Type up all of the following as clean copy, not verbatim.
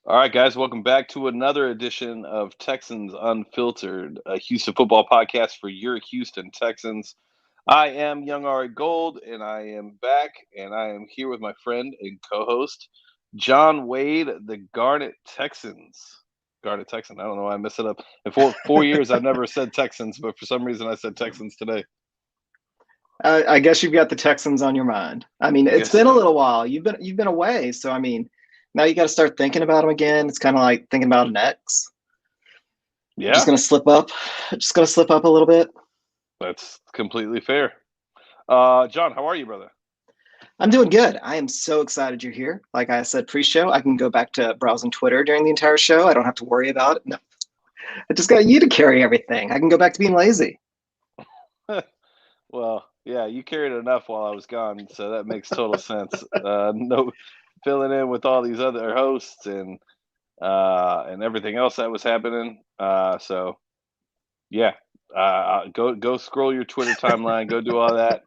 All right, guys, welcome back to another edition of Texans Unfiltered, a Houston football podcast for your Houston Texans. I am Young Ari Gold, and I am back, and I am here with my friend and co-host, John Wade, the Garnet Texans. Garnet Texan. I don't know why I messed it up. In 4 years, I've never said Texans, but for some reason, I said Texans today. I guess you've got the Texans on your mind. I mean, I it's guess been a so. little while. You've been away, so I mean, now you got to start thinking about them again. It's kind of like thinking about an ex. Just Yeah, gonna slip up. Just gonna slip up a little bit. that's completely fair. John, how are you, brother? I'm doing good. I am so excited you're here. Like I said pre-show, I can go back to browsing Twitter during the entire show. I don't have to worry about it. No, I just got you to carry everything. I can go back to being lazy. Well, yeah, you carried enough while I was gone, so that makes total sense. No, filling in with all these other hosts and everything else that was happening. So yeah, go scroll your Twitter timeline, go do all that,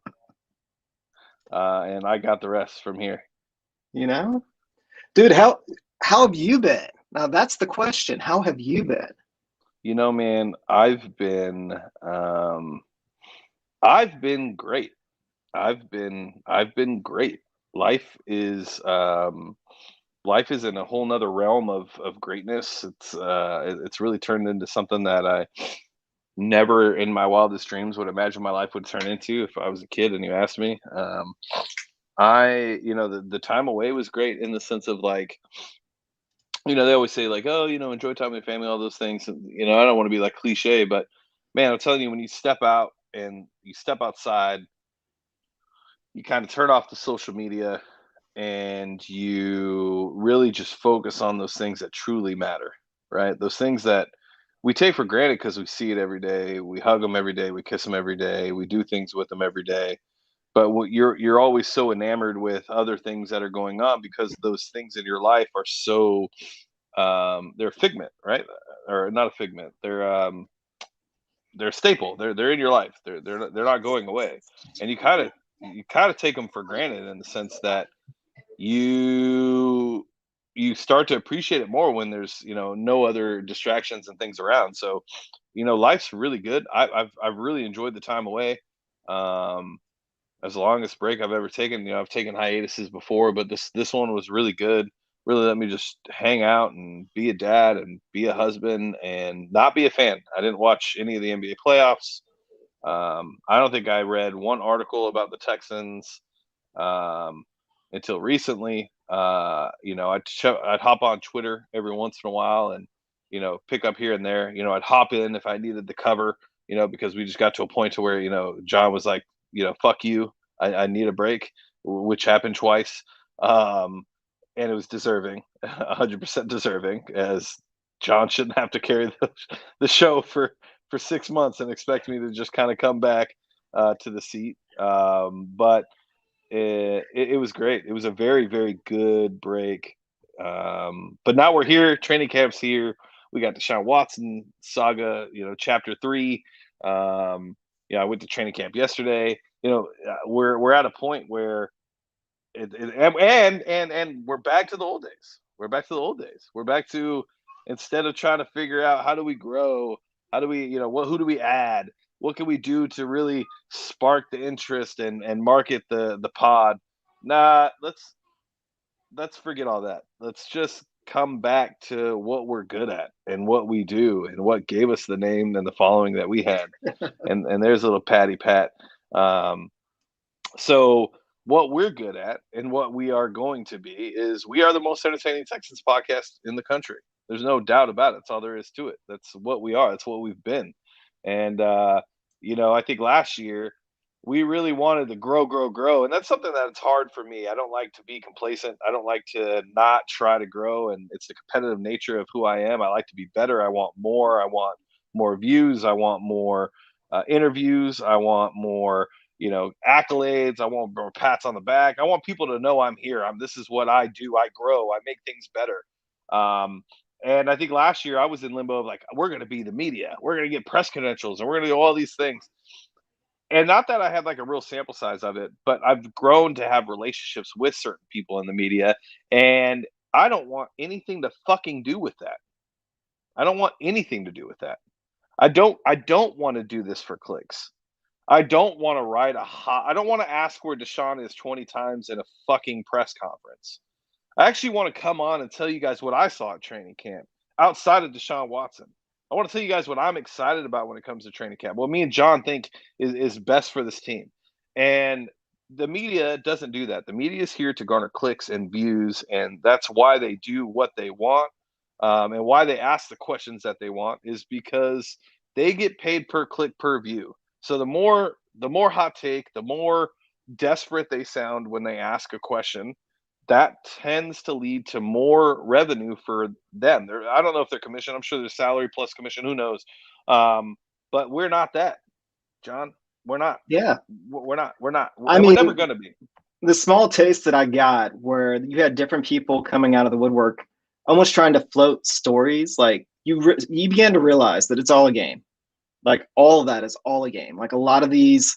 and I got the rest from here. You know, dude, how have you been? Now that's the question. How have you been? Man, I've been great. I've been great. Life is life is in a whole nother realm of greatness. It's really turned into something that I never in my wildest dreams would imagine my life would turn into if I was a kid and you asked me. The time away was great in the sense of like, they always say like, oh, enjoy time with your family, all those things. And, I don't want to be like cliche, but man, I'm telling you, when you step out and you step outside, you kind of turn off the social media and you really just focus on those things that truly matter, right? Those things that we take for granted because we see it every day. We hug them every day. We kiss them every day. We do things with them every day. But you're always so enamored with other things that are going on because those things in your life are so they're a figment, right? Or not a figment. They're a staple. They're in your life. They're not going away, and you kind of take them for granted in the sense that you you start to appreciate it more when there's no other distractions and things around. So life's really good. I've really enjoyed the time away. um as the longest break I've ever taken. I've taken hiatuses before, but this one was really good. Really let me just hang out and be a dad and be a husband and not be a fan. I didn't watch any of the NBA playoffs. I don't think I read one article about the Texans um, until recently. I'd hop on Twitter every once in a while and pick up here and there. I'd hop in if I needed the cover. Because we just got to a point to where John was like, fuck you, I need a break, which happened twice, um, and it was deserving, 100% deserving, as John shouldn't have to carry the show for 6 months and expect me to just kind of come back to the seat. But it was great. It was a very, very good break. But now we're here. Training camp's here. We got the Deshaun Watson saga, chapter 3. I went to training camp yesterday. We're at a point where and we're back to the old days. We're back to the old days. We're back to, instead of trying to figure out how do we grow, how do we, who do we add, what can we do to really spark the interest and market the pod. Nah, let's forget all that. Let's just come back to what we're good at and what we do and what gave us the name and the following that we had. And there's a little patty pat. Um, so what we're good at and what we are going to be is we are the most entertaining Texans podcast in the country. There's no doubt about it. That's all there is to it. That's what we are. That's what we've been. And I think last year we really wanted to grow, grow, grow. And that's something that's hard for me. I don't like to be complacent. I don't like to not try to grow. And it's the competitive nature of who I am. I like to be better. I want more. I want more views. I want more interviews. I want more accolades. I want more pats on the back. I want people to know I'm here. This is what I do. I grow. I make things better. Um, and I think last year I was in limbo of like, we're going to be the media. We're going to get press credentials and we're going to do all these things. And not that I had like a real sample size of it, but I've grown to have relationships with certain people in the media. And I don't want anything to fucking do with that. I don't want anything to do with that. I don't want to do this for clicks. I don't want to I don't want to ask where Deshaun is 20 times in a fucking press conference. I actually want to come on and tell you guys what I saw at training camp outside of Deshaun Watson. I want to tell you guys what I'm excited about when it comes to training camp. What me and John think is best for this team. And the media doesn't do that. The media is here to garner clicks and views, and that's why they do what they want. And why they ask the questions that they want is because they get paid per click per view. So the more hot take, the more desperate they sound when they ask a question, that tends to lead to more revenue for them. I don't know if they're commission. I'm sure there's salary plus commission. Who knows? But we're not that, John. We're not. Yeah. We're not. We're not. I And we're mean, never going to be. the small taste that I got where you had different people coming out of the woodwork, almost trying to float stories, like you began to realize that it's all a game. Like all of that is all a game. Like a lot of these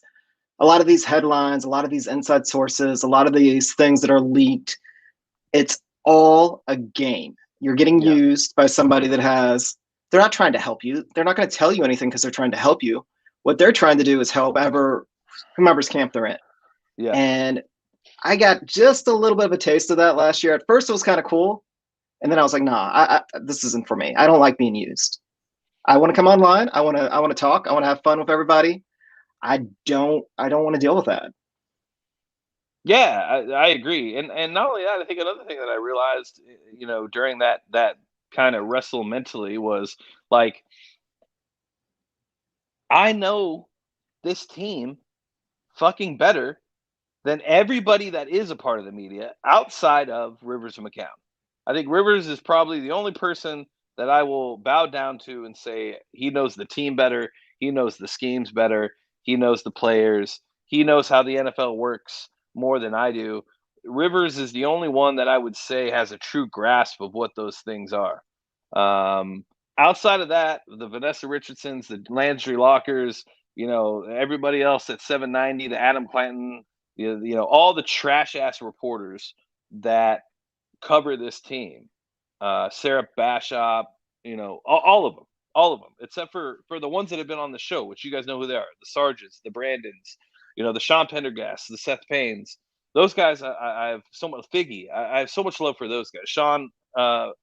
headlines, a lot of these inside sources, a lot of these things that are leaked, it's all a game. You're getting Yeah. used by somebody they're not trying to help you. They're not going to tell you anything because they're trying to help you. What they're trying to do is help whomever's camp they're in. Yeah. And I got just a little bit of a taste of that last year. At first, it was kind of cool. And then I was like, nah, this isn't for me. I don't like being used. I want to come online. I want to talk. I want to have fun with everybody. I don't want to deal with that. Yeah, I agree. And not only that, I think another thing that I realized, during that kind of wrestle mentally was like, I know this team fucking better than everybody that is a part of the media outside of Rivers and McCown. I think Rivers is probably the only person that I will bow down to and say he knows the team better, he knows the schemes better, he knows the players, he knows how the NFL works more than I do. Rivers is the only one that I would say has a true grasp of what those things are. Um, Outside of that, the Vanessa Richardsons, the Landry Lockers, everybody else at 790, the Adam Clanton, all the trash ass reporters that cover this team, Sarah Bashop, all of them, except for the ones that have been on the show, which you guys know who they are, the Sargents, the Brandons, the Sean Pendergasts, the Seth Paynes. Those guys, I have so much Figgy. I have so much love for those guys. Sean, God,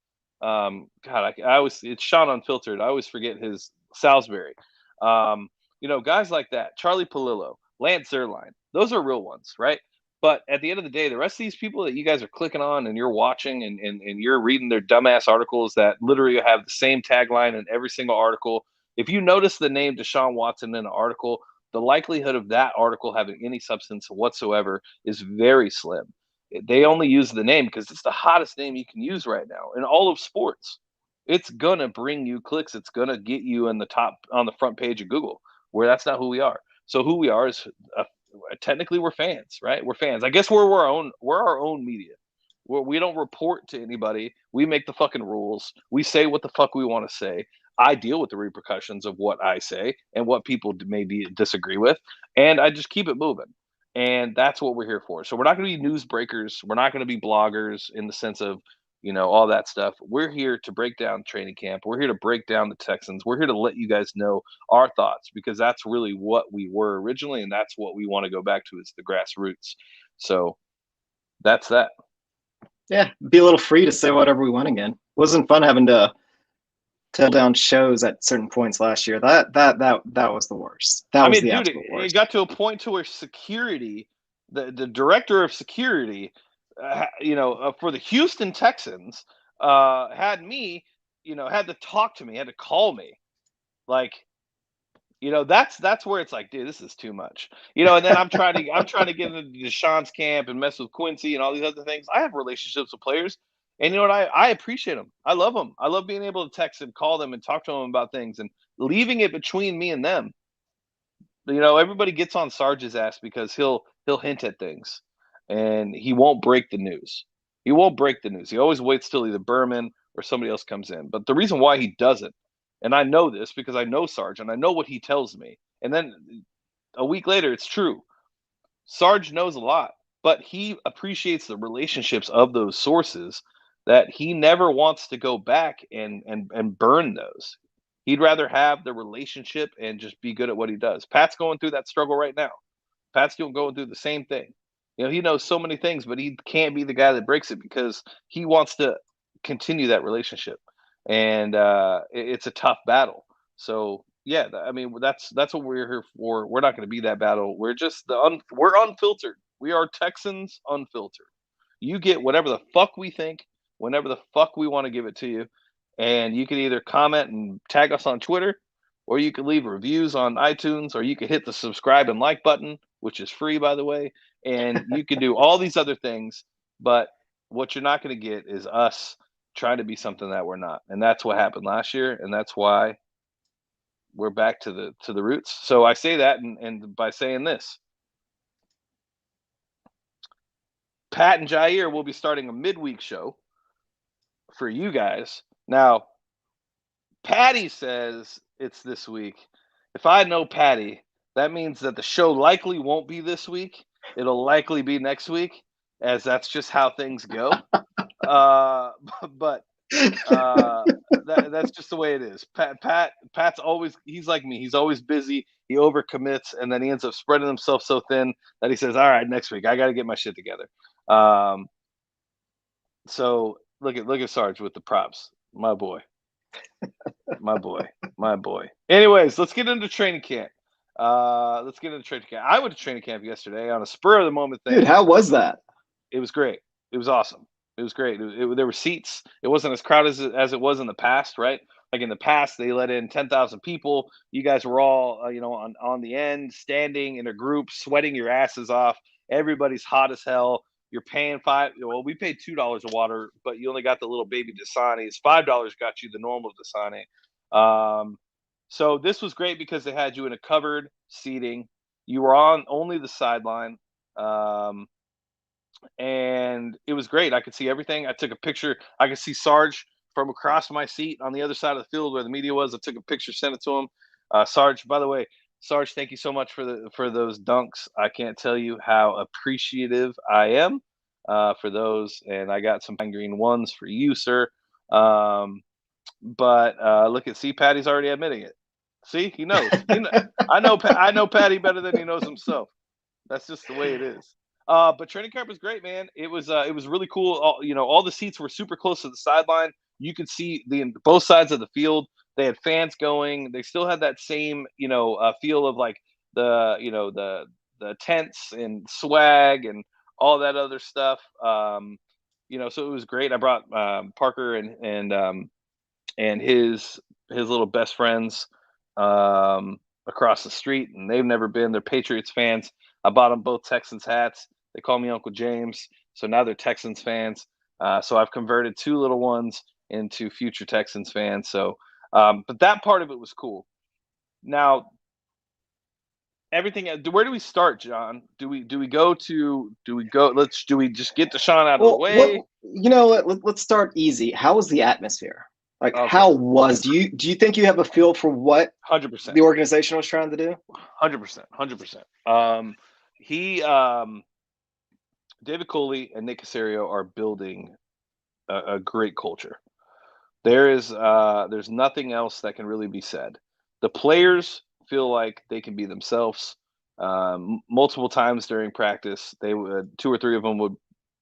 I always, it's Sean Unfiltered. I always forget his Salisbury. Guys like that, Charlie Palillo, Lance Zerline, those are real ones, right? But at the end of the day, the rest of these people that you guys are clicking on and you're watching and you're reading their dumbass articles that literally have the same tagline in every single article. If you notice the name Deshaun Watson in an article, the likelihood of that article having any substance whatsoever is very slim. They only use the name because it's the hottest name you can use right now in all of sports. It's going to bring you clicks. It's going to get you in the top on the front page of Google, where that's not who we are. So who we are is technically we're fans, right? We're fans. I guess we're our own media. We don't report to anybody. We make the fucking rules. We say what the fuck we want to say. I deal with the repercussions of what I say and what people maybe disagree with, and I just keep it moving. And that's what we're here for. So we're not going to be news breakers. We're not going to be bloggers in the sense of, all that stuff. We're here to break down training camp. We're here to break down the Texans. We're here to let you guys know our thoughts because that's really what we were originally, and that's what we want to go back to is the grassroots. So that's that. Yeah, be a little free to say whatever we want again. It wasn't fun having to tell down shows at certain points last year. That was the worst. That was the Dude, absolute worst. it got to a point to where security, the director of security, for the Houston Texans, had me, had to talk to me, had to call me, like, that's where it's like, dude, this is too much, and then I'm trying to get into Deshaun's camp and mess with Quincy and all these other things. I have relationships with players, and you know what, I appreciate them. I love them. I love being able to text and call them and talk to them about things and leaving it between me and them. Everybody gets on Sarge's ass because he'll hint at things, and he won't break the news. He won't break the news. He always waits till either Berman or somebody else comes in. But the reason why he doesn't, and I know this because I know Sarge and I know what he tells me, and then a week later it's true. Sarge knows a lot, but he appreciates the relationships of those sources that he never wants to go back and burn those. He'd rather have the relationship and just be good at what he does. Pat's going through that struggle right now. Pat's still going through the same thing. He knows so many things, but he can't be the guy that breaks it because he wants to continue that relationship, and it's a tough battle. So yeah, I mean that's what we're here for. We're not going to be that battle. We're just we're unfiltered. We are Texans Unfiltered. You get whatever the fuck we think, whenever the fuck we want to give it to you, and you can either comment and tag us on Twitter, or you can leave reviews on iTunes, or you can hit the subscribe and like button, which is free, by the way, and you can do all these other things. But what you're not going to get is us trying to be something that we're not, and that's what happened last year, and that's why we're back to the roots. So I say that, and by saying this, Pat and Jair will be starting a midweek show for you guys. Now, Patty says it's this week. If I know Patty, that means that the show likely won't be this week. It'll likely be next week, as that's just how things go. But that's just the way it is. Pat's always, he's like me. He's always busy. He overcommits, and then he ends up spreading himself so thin that he says, "All right, next week I got to get my shit together." So look at Sarge with the props, my boy, my boy, my boy. Anyways, let's get into training camp. I went to training camp yesterday on a spur of the moment thing. Dude, how was that? It was great. It was awesome. It was great. There were seats. It wasn't as crowded as it was in the past, right? Like in the past, they let in 10,000 people. You guys were all, on the end, standing in a group, sweating your asses off. Everybody's hot as hell. You're paying $5. Well, we paid $2 a water, but you only got the little baby Dasanis. $5 got you the normal Dasani. So this was great because they had you in a covered seating. You were on only the sideline. And it was great. I could see everything. I took a picture. I could see Sarge from across my seat on the other side of the field where the media was. I took a picture, sent it to him. Sarge, by the way, Sarge, thank you so much for those dunks. I can't tell you how appreciative I am for those. And I got some pine green ones for you, sir. But look at Patty's already admitting it. See, he knows. I know Patty better than he knows himself. That's just the way it is. But training camp was great, man. It was really cool. All the seats were super close to the sideline. You could see both sides of the field. They had fans going. They still had that same, feel of like the tents and swag and all that other stuff. So it was great. I brought Parker and his little best friends across the street, and they've never been. They're Patriots fans. I bought them both Texans hats. They call me Uncle James, so now they're Texans fans. So I've converted two little ones into future Texans fans. So, but that part of it was cool. Now, everything. Where do we start, John? Do we just get Deshaun out of the way? Let's start easy. How was the atmosphere? Like, okay. How was? Do you think you have a feel for what 100% the organization was trying to do? 100%. David Coley and Nick Caserio are building a great culture. There's nothing else that can really be said. The players feel like they can be themselves. Multiple times during practice, two or three of them would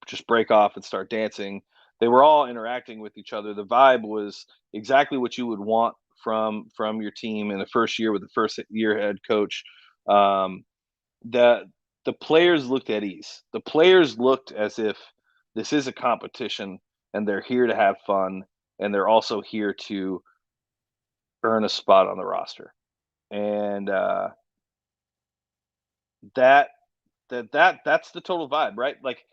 just break off and start dancing. They were all interacting with each other. The vibe was exactly what you would want from your team in the first year with the first year head coach. The players looked at ease. The players looked as if this is a competition and they're here to have fun, and they're also here to earn a spot on the roster. And that's the total vibe, right? Like,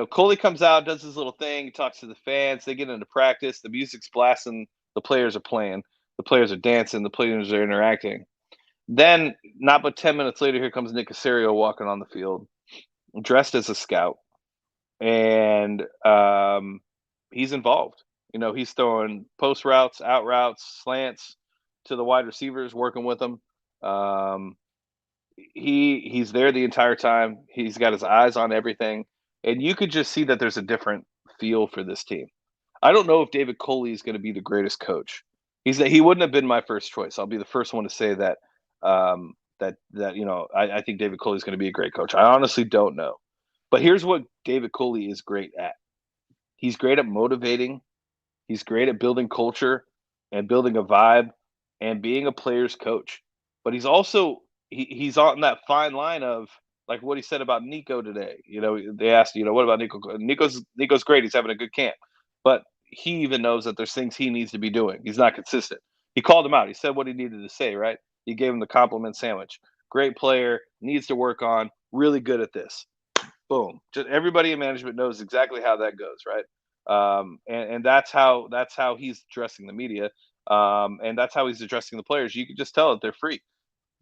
Coley comes out, does his little thing, talks to the fans, they get into practice, the music's blasting, the players are playing, the players are dancing, the players are interacting. Then, not but 10 minutes later, here comes Nick Caserio walking on the field, dressed as a scout, and he's involved. He's throwing post routes, out routes, slants to the wide receivers, working with them. He's there the entire time. He's got his eyes on everything, and you could just see that there's a different feel for this team. I don't know if David Coley is going to be the greatest coach. He wouldn't have been my first choice. I'll be the first one to say that. I think David Coley is going to be a great coach. I honestly don't know, but here's what David Coley is great at. He's great at motivating. He's great at building culture and building a vibe and being a player's coach. But he's also he's on that fine line of like what he said about Nico today. They asked, what about Nico? Nico's great. He's having a good camp, but he even knows that there's things he needs to be doing. He's not consistent. He called him out. He said what he needed to say. Right. He gave him the compliment sandwich. Great player, needs to work on. Really good at this. Boom. Just everybody in management knows exactly how that goes, right? And that's how he's addressing the media, and that's how he's addressing the players. You can just tell that they're free.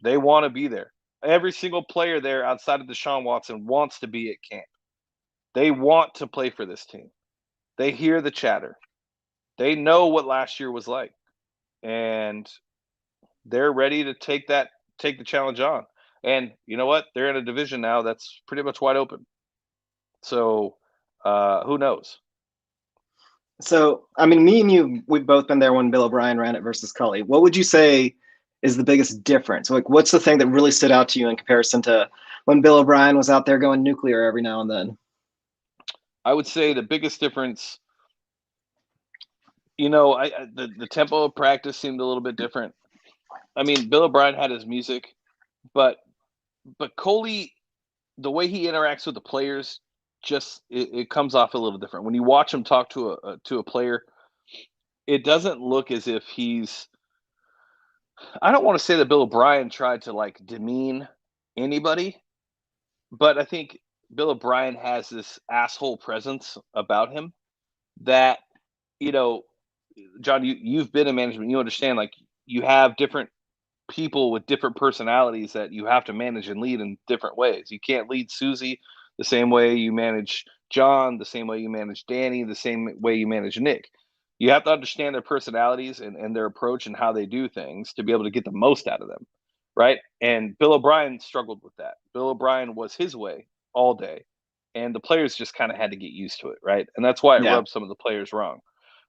They want to be there. Every single player there outside of Deshaun Watson wants to be at camp. They want to play for this team. They hear the chatter. They know what last year was like, and they're ready to take the challenge on. And you know what? They're in a division now that's pretty much wide open. So who knows? So, I mean, me and you, we've both been there when Bill O'Brien ran it versus Cully. What would you say is the biggest difference? Like, what's the thing that really stood out to you in comparison to when Bill O'Brien was out there going nuclear every now and then? I would say the biggest difference, the tempo of practice seemed a little bit different. I mean, Bill O'Brien had his music, but Coley, the way he interacts with the players, just it comes off a little different. When you watch him talk to a player, it doesn't look as if he's. I don't want to say that Bill O'Brien tried to like demean anybody, but I think Bill O'Brien has this asshole presence about him that, John, you've been in management, you understand, like you have different people with different personalities that you have to manage and lead in different ways. You can't lead Susie the same way you manage John, the same way you manage Danny, the same way you manage Nick. You have to understand their personalities and their approach and how they do things to be able to get the most out of them. Right. And Bill O'Brien struggled with that. Bill O'Brien was his way all day. And the players just kind of had to get used to it. Right. And that's why it rubbed some of the players wrong.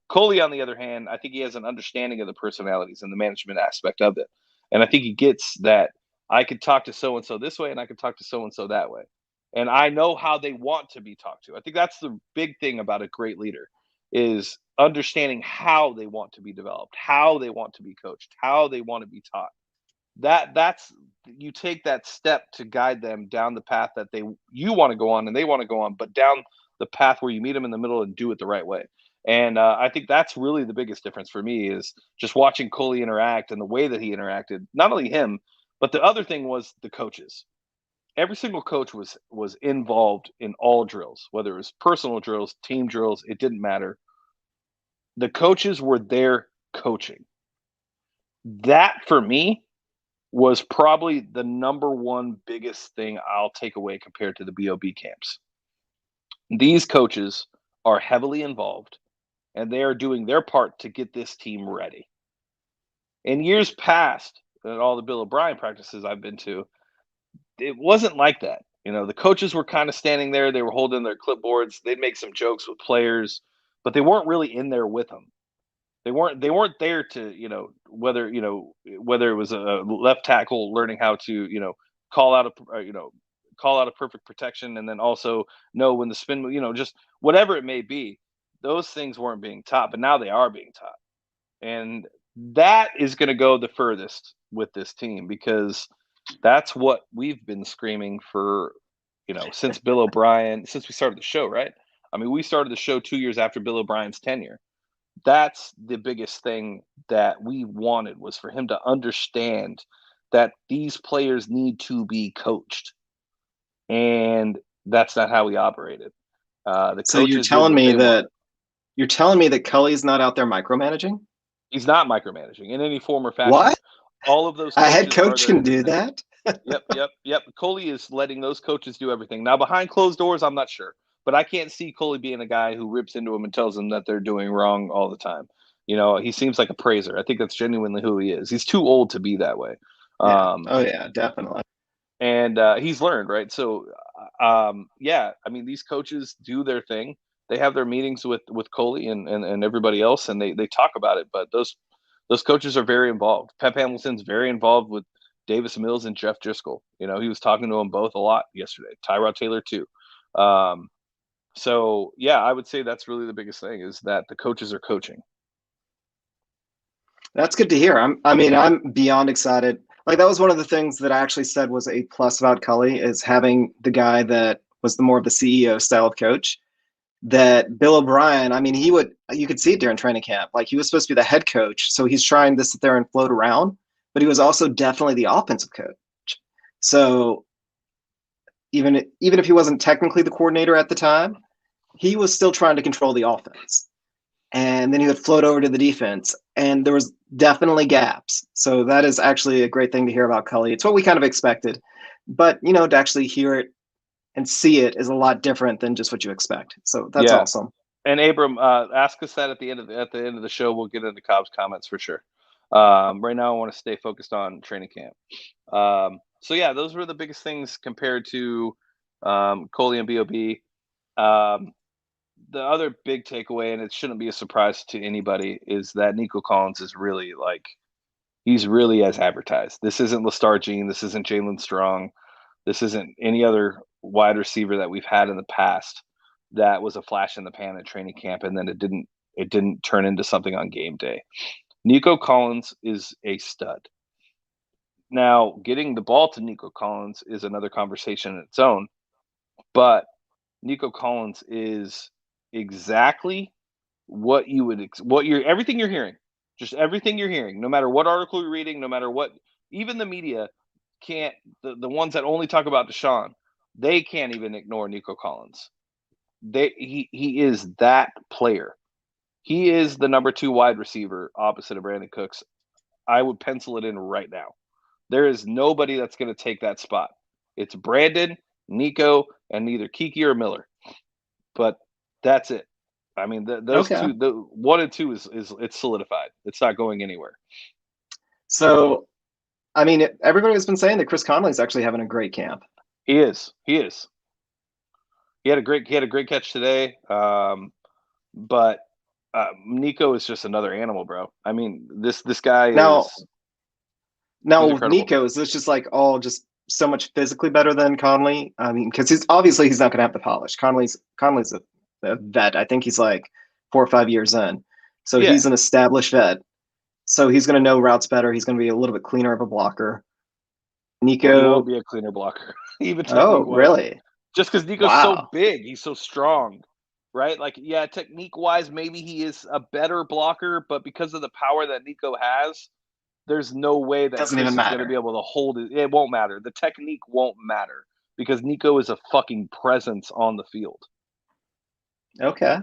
Coley, on the other hand, I think he has an understanding of the personalities and the management aspect of it. And I think he gets that I could talk to so and so this way and I could talk to so and so that way. And I know how they want to be talked to. I think that's the big thing about a great leader is understanding how they want to be developed, how they want to be coached, how they want to be taught. That's you take that step to guide them down the path that you want to go on and they want to go on, but down the path where you meet them in the middle and do it the right way. And I think that's really the biggest difference for me is just watching Coley interact and the way that he interacted. Not only him, but the other thing was the coaches. Every single coach was involved in all drills, whether it was personal drills, team drills, it didn't matter. The coaches were there coaching. That for me was probably the number one biggest thing I'll take away compared to the BOB camps. These coaches are heavily involved and they are doing their part to get this team ready. In years past, at all the Bill O'Brien practices I've been to, it wasn't like that. The coaches were kind of standing there. They were holding their clipboards. They'd make some jokes with players, but they weren't really in there with them. They weren't there to, whether it was a left tackle learning how to, call out a perfect protection and then also know when the spin, just whatever it may be. Those things weren't being taught, but now they are being taught. And that is going to go the furthest with this team because that's what we've been screaming for, since Bill O'Brien, since we started the show, right? I mean, we started the show 2 years after Bill O'Brien's tenure. That's the biggest thing that we wanted was for him to understand that these players need to be coached. And that's not how we operated. So you're telling me that Cully's not out there micromanaging? He's not micromanaging in any form or fashion. What? All of those a head coach can do that? Yep. Coley is letting those coaches do everything. Now, behind closed doors, I'm not sure. But I can't see Coley being a guy who rips into them and tells them that they're doing wrong all the time. He seems like a praiser. I think that's genuinely who he is. He's too old to be that way. Yeah. Definitely. And he's learned, right? So, I mean, these coaches do their thing. they have their meetings with Coley and everybody else, and they talk about it. But those coaches are very involved. Pep Hamilton's very involved with Davis Mills and Jeff Driscoll. He was talking to them both a lot yesterday. Tyrod Taylor too. So yeah, I would say that's really the biggest thing, is that the coaches are coaching. That's good to hear. I'm beyond excited. Like, that was one of the things that I actually said was a plus about Cully, is having the guy that was the more of the CEO style of coach. That Bill O'Brien, you could see it during training camp. Like, he was supposed to be the head coach, so he's trying to sit there and float around, but he was also definitely the offensive coach. So even if he wasn't technically the coordinator at the time, he was still trying to control the offense. And then he would float over to the defense, and there was definitely gaps. So that is actually a great thing to hear about Cully. It's what we kind of expected, but to actually hear it and see it is a lot different than just what you expect. So that's awesome. And Abram, ask us that at the end of the show. We'll get into Cobb's comments for sure. Right now, I want to stay focused on training camp. So yeah, those were the biggest things compared to Coley and Bob. The other big takeaway, and it shouldn't be a surprise to anybody, is that Nico Collins is really he's really as advertised. This isn't Lestargine. This isn't Jalen Strong. This isn't any other wide receiver that we've had in the past that was a flash in the pan at training camp, and then it didn't turn into something on game day. Nico Collins is a stud. Now, getting the ball to Nico Collins is another conversation in its own, but Nico Collins is exactly what everything you're hearing, just everything you're hearing, no matter what article you're reading, no matter what, even the media can't, the ones that only talk about Deshaun, they can't even ignore Nico Collins. He is that player. He is the number 2 wide receiver opposite of Brandon Cooks. I would pencil it in right now. There is nobody that's going to take that spot. It's Brandon, Nico, and either Kiki or Miller. But that's it. I mean, those two, the 1 and 2 is it's solidified. It's not going anywhere. So, I mean, everybody has been saying that Chris Connolly's actually having a great camp. He is. He had a great catch today. But Nico is just another animal, bro. I mean, this guy is. Now with Nico, is this just all just so much physically better than Connolly? I mean, because he's not going to have the polish. Connolly's a vet. I think he's 4 or 5 years in, so he's an established vet. So he's going to know routes better. He's going to be a little bit cleaner of a blocker. Nico will be a cleaner blocker. Even really? Just because Nico's so big, he's so strong, right? Technique-wise, maybe he is a better blocker, but because of the power that Nico has, there's no way that Chris is going to be able to hold it. It won't matter. The technique won't matter because Nico is a fucking presence on the field. Okay.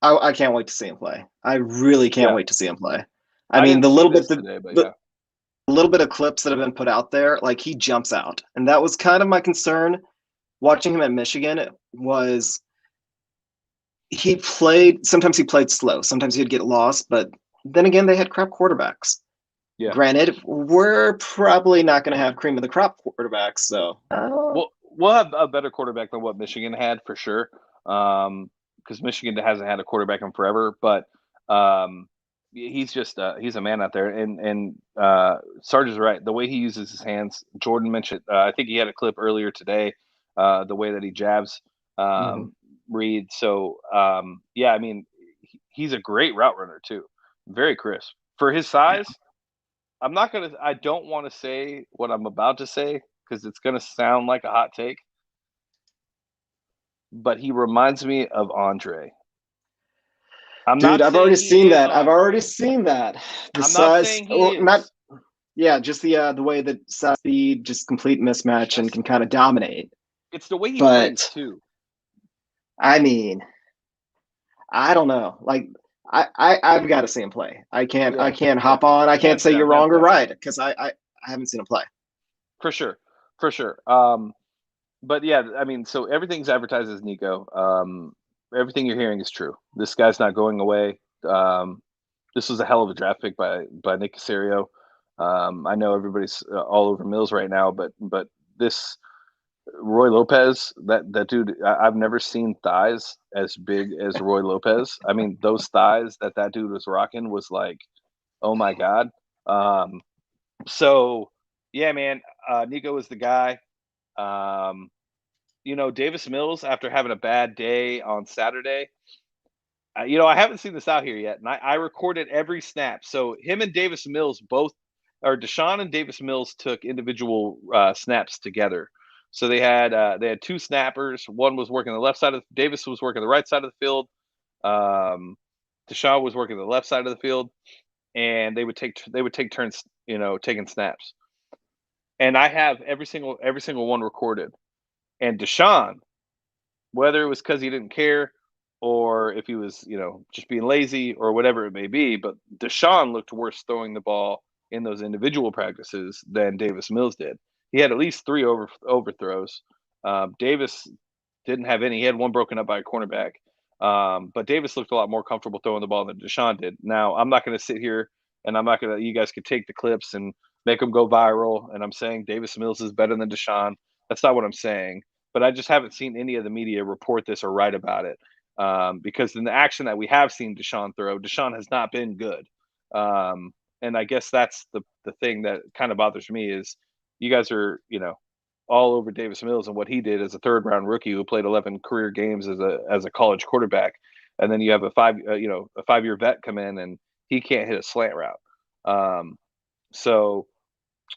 I can't wait to see him play. I really can't wait to see him play. I mean, the little bit of clips that have been put out there, he jumps out. And that was kind of my concern watching him at Michigan. Was sometimes he played slow. Sometimes he'd get lost, but then again, they had crap quarterbacks. Yeah. Granted, we're probably not going to have cream of the crop quarterbacks, so. We'll have a better quarterback than what Michigan had for sure, because Michigan hasn't had a quarterback in forever. But he's just he's a man out there, and Sarge is right. The way he uses his hands, Jordan mentioned. I think he had a clip earlier today. The way that he jabs Reed. So I mean, he's a great route runner too. Very crisp for his size. Yeah. I don't want to say what I'm about to say because it's going to sound like a hot take, but he reminds me of Andre. I've already seen that. I've already seen that. The size, just the way that size, speed, just complete mismatch, and can kind of dominate. It's the way he plays too. I mean, I don't know. I've got to see him play. I can't hop on. I can't say you're wrong or right because I haven't seen him play. For sure. But yeah, I mean, so everything's advertised as Nico. Everything you're hearing is true. This guy's not going away. This was a hell of a draft pick by Nick Caserio. I know everybody's all over Mills right now, but this Roy Lopez, that dude, I've never seen thighs as big as Roy Lopez. I mean, those thighs that dude was rocking was like, oh my god. Um, so yeah, man, Nico is the guy. Um, Davis Mills, after having a bad day on Saturday, I haven't seen this out here yet, and I recorded every snap. So him and Davis Mills both, or Deshaun and Davis Mills took individual snaps together. So they had two snappers. One was working the left side of Davis was working the right side of the field. Um, Deshaun was working the left side of the field, and they would take turns, taking snaps. And I have every single one recorded. And Deshaun, whether it was because he didn't care or if he was, just being lazy or whatever it may be. But Deshaun looked worse throwing the ball in those individual practices than Davis Mills did. He had at least three overthrows. Davis didn't have any. He had one broken up by a cornerback. But Davis looked a lot more comfortable throwing the ball than Deshaun did. Now, I'm not going to sit here and I'm not going to, you guys could take the clips and make them go viral. And I'm saying Davis Mills is better than Deshaun. That's not what I'm saying. But I just haven't seen any of the media report this or write about it. Because in the action that we have seen Deshaun throw, Deshaun has not been good. And I guess that's the thing that kind of bothers me is you guys are, all over Davis Mills and what he did as a third round rookie who played 11 career games as a college quarterback, and then you have a 5-year vet come in and he can't hit a slant route. So,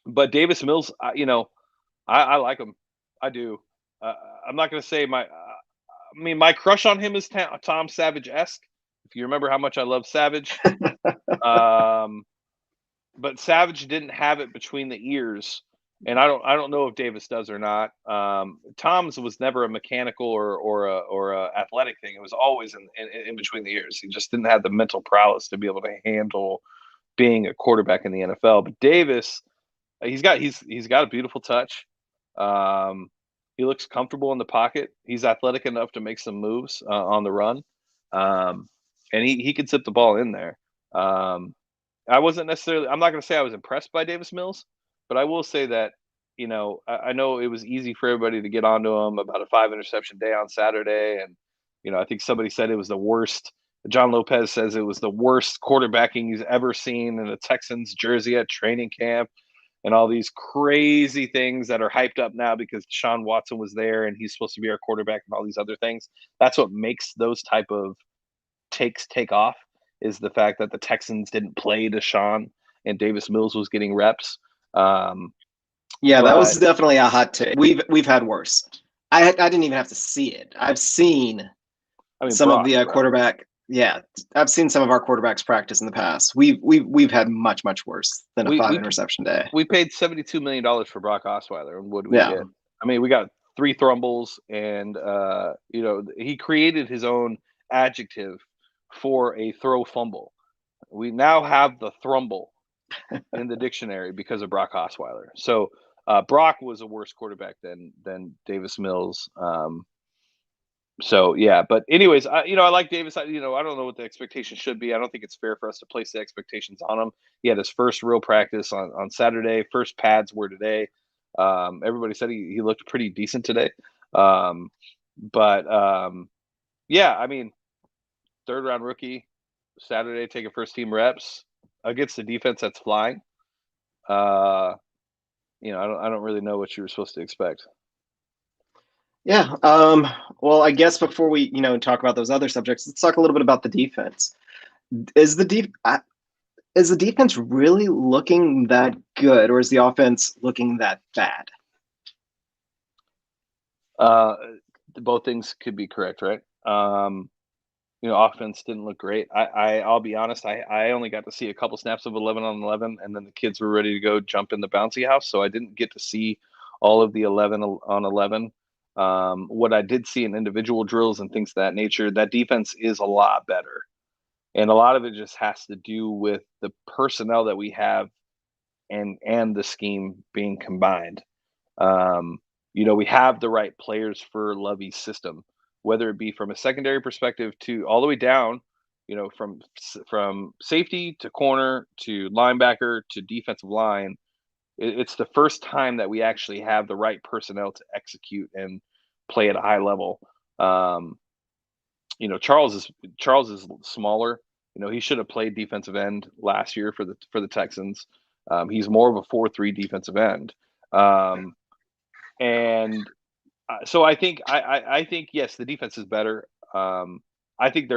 but Davis Mills, I like him. I do. I'm not going to say my crush on him is Tom Savage esque. If you remember how much I love Savage, but Savage didn't have it between the ears, and I don't know if Davis does or not. Tom's was never a mechanical or a athletic thing. It was always in between the ears. He just didn't have the mental prowess to be able to handle being a quarterback in the NFL. But Davis, he's got a beautiful touch. He looks comfortable in the pocket. He's athletic enough to make some moves on the run, and he can zip the ball in there. I wasn't necessarily. I'm not going to say I was impressed by Davis Mills, but I will say that I know it was easy for everybody to get onto him about a 5 interception day on Saturday, and I think somebody said it was the worst. John Lopez says it was the worst quarterbacking he's ever seen in a Texans jersey at training camp, and all these crazy things that are hyped up now because Deshaun Watson was there and he's supposed to be our quarterback and all these other things. That's what makes those type of takes take off is the fact that the Texans didn't play Deshaun and Davis Mills was getting reps. Yeah, that was But definitely a hot take. We've had worse. I didn't even have to see it. I've seen some of the quarterback. Yeah, I've seen some of our quarterbacks practice in the past. We've had much worse than a we 5 interception day. we paid $72 million for Brock Osweiler, and what did we get? I mean, we got 3 thrumbles, and he created his own adjective for a throw fumble. We now have the thrumble in the dictionary because of Brock Osweiler. So Brock was a worse quarterback than Davis Mills. So yeah, but anyways, I like Davis. I don't know what the expectation should be. I don't think it's fair for us to place the expectations on him. He had his first real practice on Saturday. First pads were today. Everybody said he looked pretty decent today. But yeah, I mean, third round rookie Saturday taking first team reps against the defense that's flying. I don't really know what you were supposed to expect. Yeah. Well, I guess before we, talk about those other subjects, let's talk a little bit about the defense. Is the defense really looking that good, or is the offense looking that bad? Both things could be correct, right? Offense didn't look great. I'll be honest. I only got to see a couple snaps of 11 on 11, and then the kids were ready to go jump in the bouncy house, so I didn't get to see all of the 11 on 11. What I did see in individual drills and things of that nature, that defense is a lot better. And a lot of it just has to do with the personnel that we have and the scheme being combined. We have the right players for Lovey's system, whether it be from a secondary perspective to all the way down, from safety to corner to linebacker to defensive line. it's the first time that we actually have the right personnel to execute and play at a high level. Charles is smaller. He should have played defensive end last year for the Texans. He's more of a 4-3 defensive end. And so I think yes, the defense is better. I think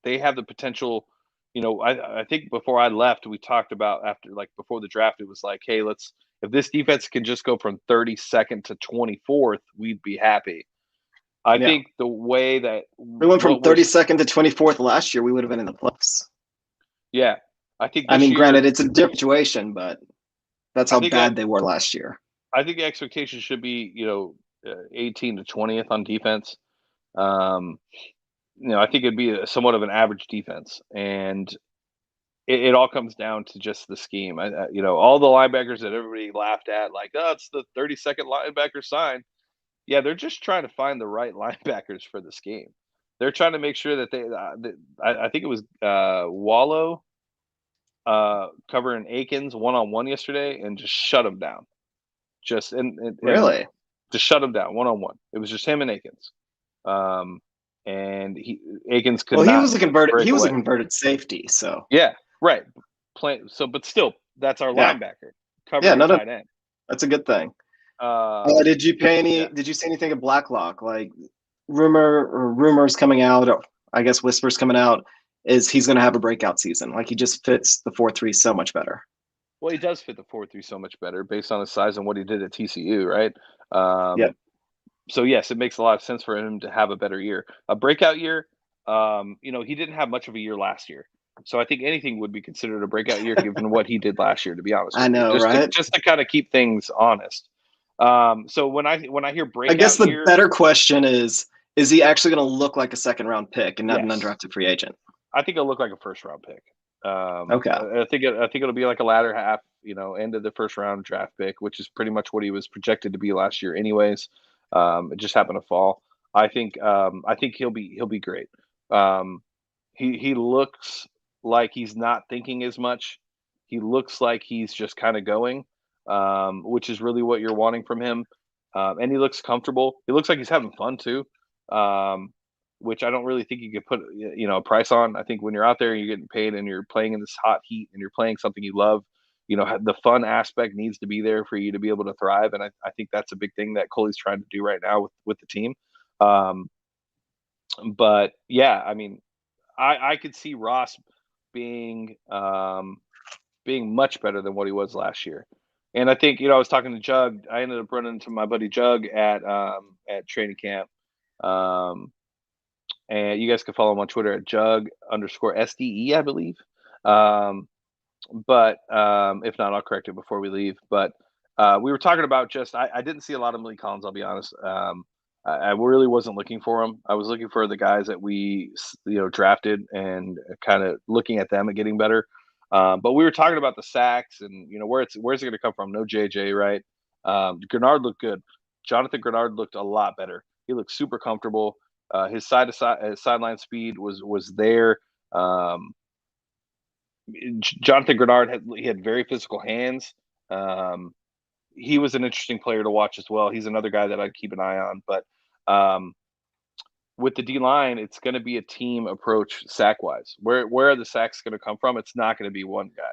they have the potential. I think before I left, we talked about before the draft, it was like, hey, if this defense can just go from 32nd to 24th, we'd be happy. I think the way that we went from 32nd to 24th last year, we would have been in the playoffs. Yeah, I think. Granted, it's a different situation, but that's how bad they were last year. I think the expectation should be, 18 to 20th on defense. I think it'd be somewhat of an average defense, and it all comes down to just the scheme. All the linebackers that everybody laughed at, like, oh, it's the 32nd linebacker sign. Yeah, they're just trying to find the right linebackers for the scheme. They're trying to make sure that I think it was Wallow covering Akins one-on-one yesterday and just shut him down. Really? To shut him down one-on-one. It was just him and Akins. And Akins could. Well, he was a converted safety, so yeah, right. But still, that's our linebacker covering tight end. That's a good thing. Did you see anything of Blacklock? Like rumors coming out, or I guess whispers coming out, is he's going to have a breakout season. Like he just fits the 4-3 so much better. Well, he does fit the 4-3 so much better based on his size and what he did at TCU, right? So yes, it makes a lot of sense for him to have a better year, a breakout year. He didn't have much of a year last year, so I think anything would be considered a breakout year given what he did last year. To be honest, I know, right? Just to kind of keep things honest. So when I hear breakout, I guess the better question is he actually going to look like a second-round pick and not an undrafted free agent? I think he'll look like a first-round pick. Okay. I think it'll be like a latter half, end of the first-round draft pick, which is pretty much what he was projected to be last year, anyways. It just happened to fall. I think he'll be great. He looks like he's not thinking as much. He looks like he's just kind of going. Which is really what you're wanting from him. And he looks comfortable. He looks like he's having fun too, which I don't really think you could put, a price on. I think when you're out there and you're getting paid and you're playing in this hot heat and you're playing something you love, the fun aspect needs to be there for you to be able to thrive. And I think that's a big thing that Coley's trying to do right now with the team. But yeah, I could see Ross being much better than what he was last year. And I think, I was talking to Jug. I ended up running into my buddy Jug at training camp. And you guys can follow him on Twitter at Jug_SDE, I believe. But if not, I'll correct it before we leave. But we were talking about I didn't see a lot of Lonnie Collins, I'll be honest. I really wasn't looking for him. I was looking for the guys that we, drafted and kind of looking at them and getting better. But we were talking about the sacks and where's it going to come from? No JJ, right? Grenard looked good. Jonathan Grenard looked a lot better. He looked super comfortable. His sideline speed was there. Jonathan Grenard had very physical hands. He was an interesting player to watch as well. He's another guy that I'd keep an eye on. But with the D-line, it's going to be a team approach sack-wise. Where are the sacks going to come from? It's not going to be one guy.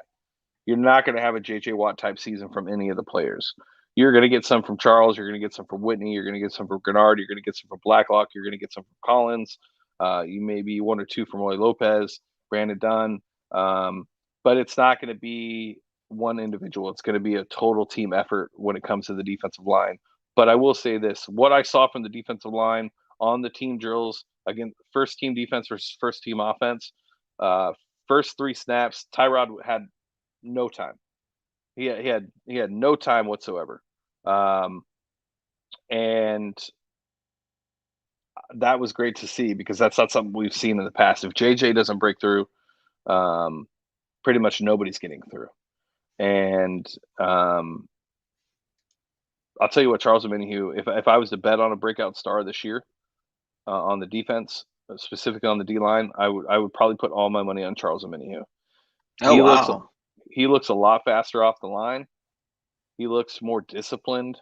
You're not going to have a J.J. Watt type season from any of the players. You're going to get some from Charles. You're going to get some from Whitney. You're going to get some from Grenard. You're going to get some from Blacklock. You're going to get some from Collins. You may be one or two from Roy Lopez, Brandon Dunn. But it's not going to be one individual. It's going to be a total team effort when it comes to the defensive line. But I will say this. What I saw from the defensive line on the team drills, again, first team defense versus first team offense, first 3 snaps, Tyrod had no time. He had no time whatsoever. And that was great to see because that's not something we've seen in the past. If JJ doesn't break through, pretty much nobody's getting through. And I'll tell you what, Charles Omenihu, if I was to bet on a breakout star this year on the defense, specifically on the D-line, I would probably put all my money on Charles Omenihu. Oh, wow. He looks a lot faster off the line. He looks more disciplined.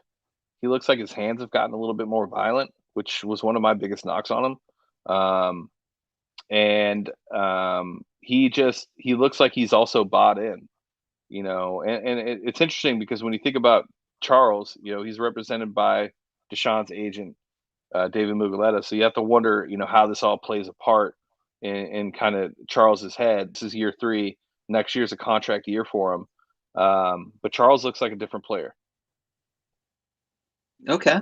He looks like his hands have gotten a little bit more violent, which was one of my biggest knocks on him. And he looks like he's also bought in, and it's interesting because when you think about Charles, he's represented by Deshaun's agent, David Mugoleta. So you have to wonder, how this all plays a part in kind of Charles's head. This is year 3. Next year's a contract year for him. But Charles looks like a different player. Okay.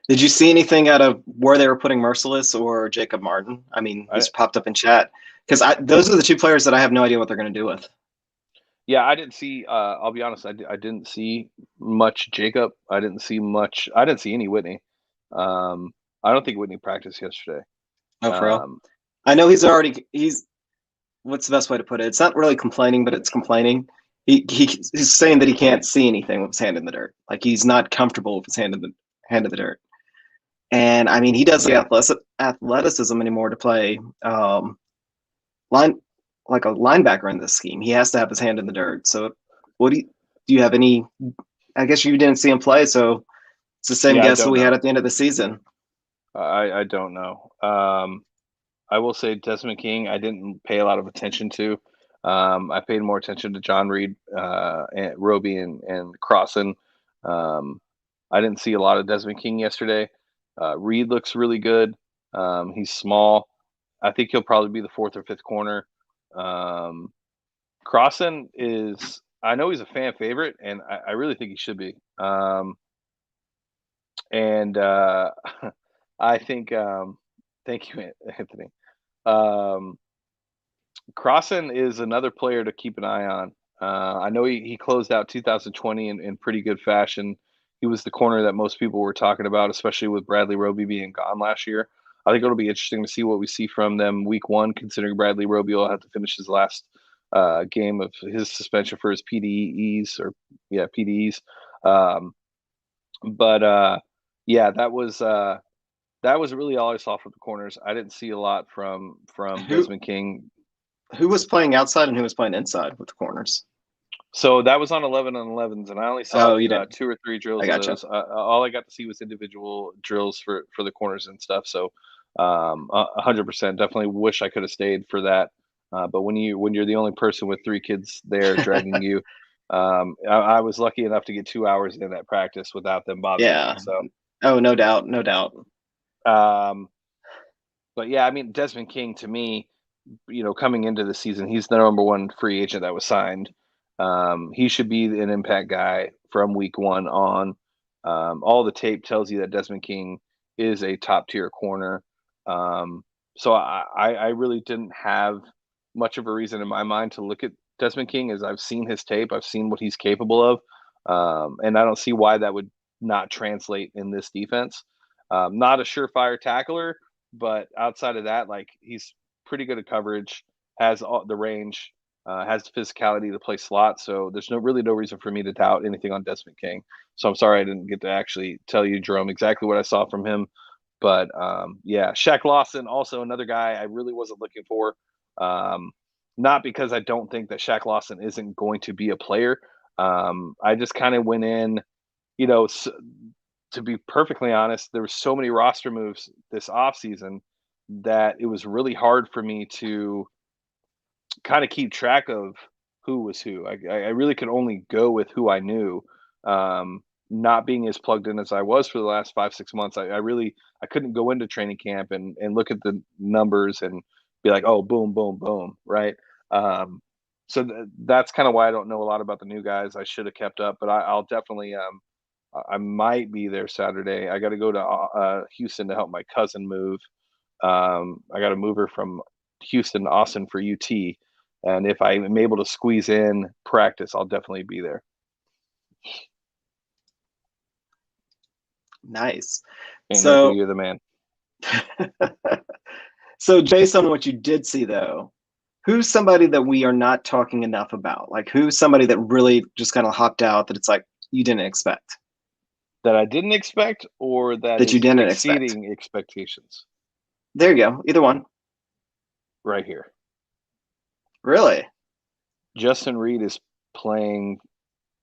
Did you see anything out of where they were putting Merciless or Jacob Martin? I mean, this popped up in chat because those are the 2 players that I have no idea what they're going to do with. Yeah, I didn't see. I'll be honest. I didn't see much Jacob. I didn't see any Whitney. I don't think Whitney practiced yesterday. Oh, for real? I know he's what's the best way to put it? It's not really complaining, but it's complaining. He's saying that he can't see anything with his hand in the dirt. Like he's not comfortable with his hand in the dirt. And I mean, he doesn't have athleticism anymore to play like a linebacker in this scheme. He has to have his hand in the dirt. So, do you have any? I guess you didn't see him play, so it's the same guess that we had at the end of the season. I don't know. I will say Desmond King, I didn't pay a lot of attention to. I paid more attention to John Reed, and Roby and Crossan. I didn't see a lot of Desmond King yesterday. Reed looks really good. He's small. I think he'll probably be the 4th or 5th corner. Crossan I know he's a fan favorite, and I really think he should be. I think, thank you, Anthony. Crossan is another player to keep an eye on. I know he closed out 2020 in pretty good fashion. He was the corner that most people were talking about, especially with Bradley Roby being gone last year. I think it'll be interesting to see what we see from them week 1, considering Bradley Roby will have to finish his last game of his suspension for his PDEs. Yeah, that was really all I saw from the corners. I didn't see a lot from Desmond King. Who was playing outside and who was playing inside with the corners? So that was on 11 on 11s, and I only saw 2 or 3 drills of those. All I got to see was individual drills for the corners and stuff. So 100% definitely wish I could have stayed for that. But when you're the only person with 3 kids there dragging you, I was lucky enough to get 2 hours in that practice without them bothering me. So, no doubt. But yeah, I mean, Desmond King to me, coming into the season, he's the number 1 free agent that was signed. He should be an impact guy from week 1 on. All the tape tells you that Desmond King is a top tier corner. So I really didn't have much of a reason in my mind to look at Desmond King, as I've seen his tape. I've seen what he's capable of. And I don't see why that would not translate in this defense. Not a surefire tackler, but outside of that, like, he's pretty good at coverage, has the range, has the physicality to play slot. So there's really no reason for me to doubt anything on Desmond King. So I'm sorry I didn't get to actually tell you, Jerome, exactly what I saw from him. But yeah, Shaq Lawson, also another guy I really wasn't looking for. Not because I don't think that Shaq Lawson isn't going to be a player. I just kind of went in, to be perfectly honest, there were so many roster moves this offseason that it was really hard for me to kind of keep track of who was who. I really could only go with who I knew. Not being as plugged in as I was for the last 5-6 months, I couldn't go into training camp and look at the numbers and be like, oh, boom, boom, boom, right? So that's kind of why I don't know a lot about the new guys. I should have kept up, but I'll definitely I might be there Saturday. I got to go to Houston to help my cousin move. I got to move her from Houston to Austin for UT. And if I'm able to squeeze in practice, I'll definitely be there. Nice. And so you're the man. So based on what you did see, though, who's somebody that we are not talking enough about? Like, who's somebody that really just kind of hopped out that it's like you didn't expect? That I didn't expect, or that you didn't exceeding expectations? There you go. Either one. Right here. Really? Justin Reed is playing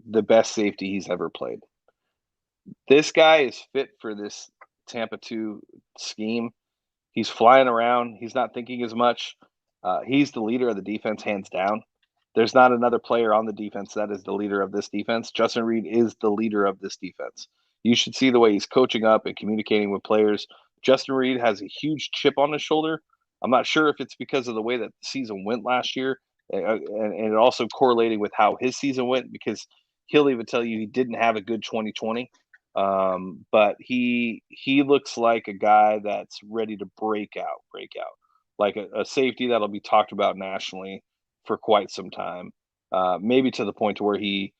the best safety he's ever played. This guy is fit for this Tampa 2 scheme. He's flying around. He's not thinking as much. He's the leader of the defense, hands down. There's not another player on the defense that is the leader of this defense. Justin Reid is the leader of this defense. You should see the way he's coaching up and communicating with players. Justin Reid has a huge chip on his shoulder. I'm not sure if it's because of the way that the season went last year, and it also correlating with how his season went, because he'll even tell you he didn't have a good 2020. But he looks like a guy that's ready to break out, like a safety that'll be talked about nationally for quite some time. Maybe to the point to where he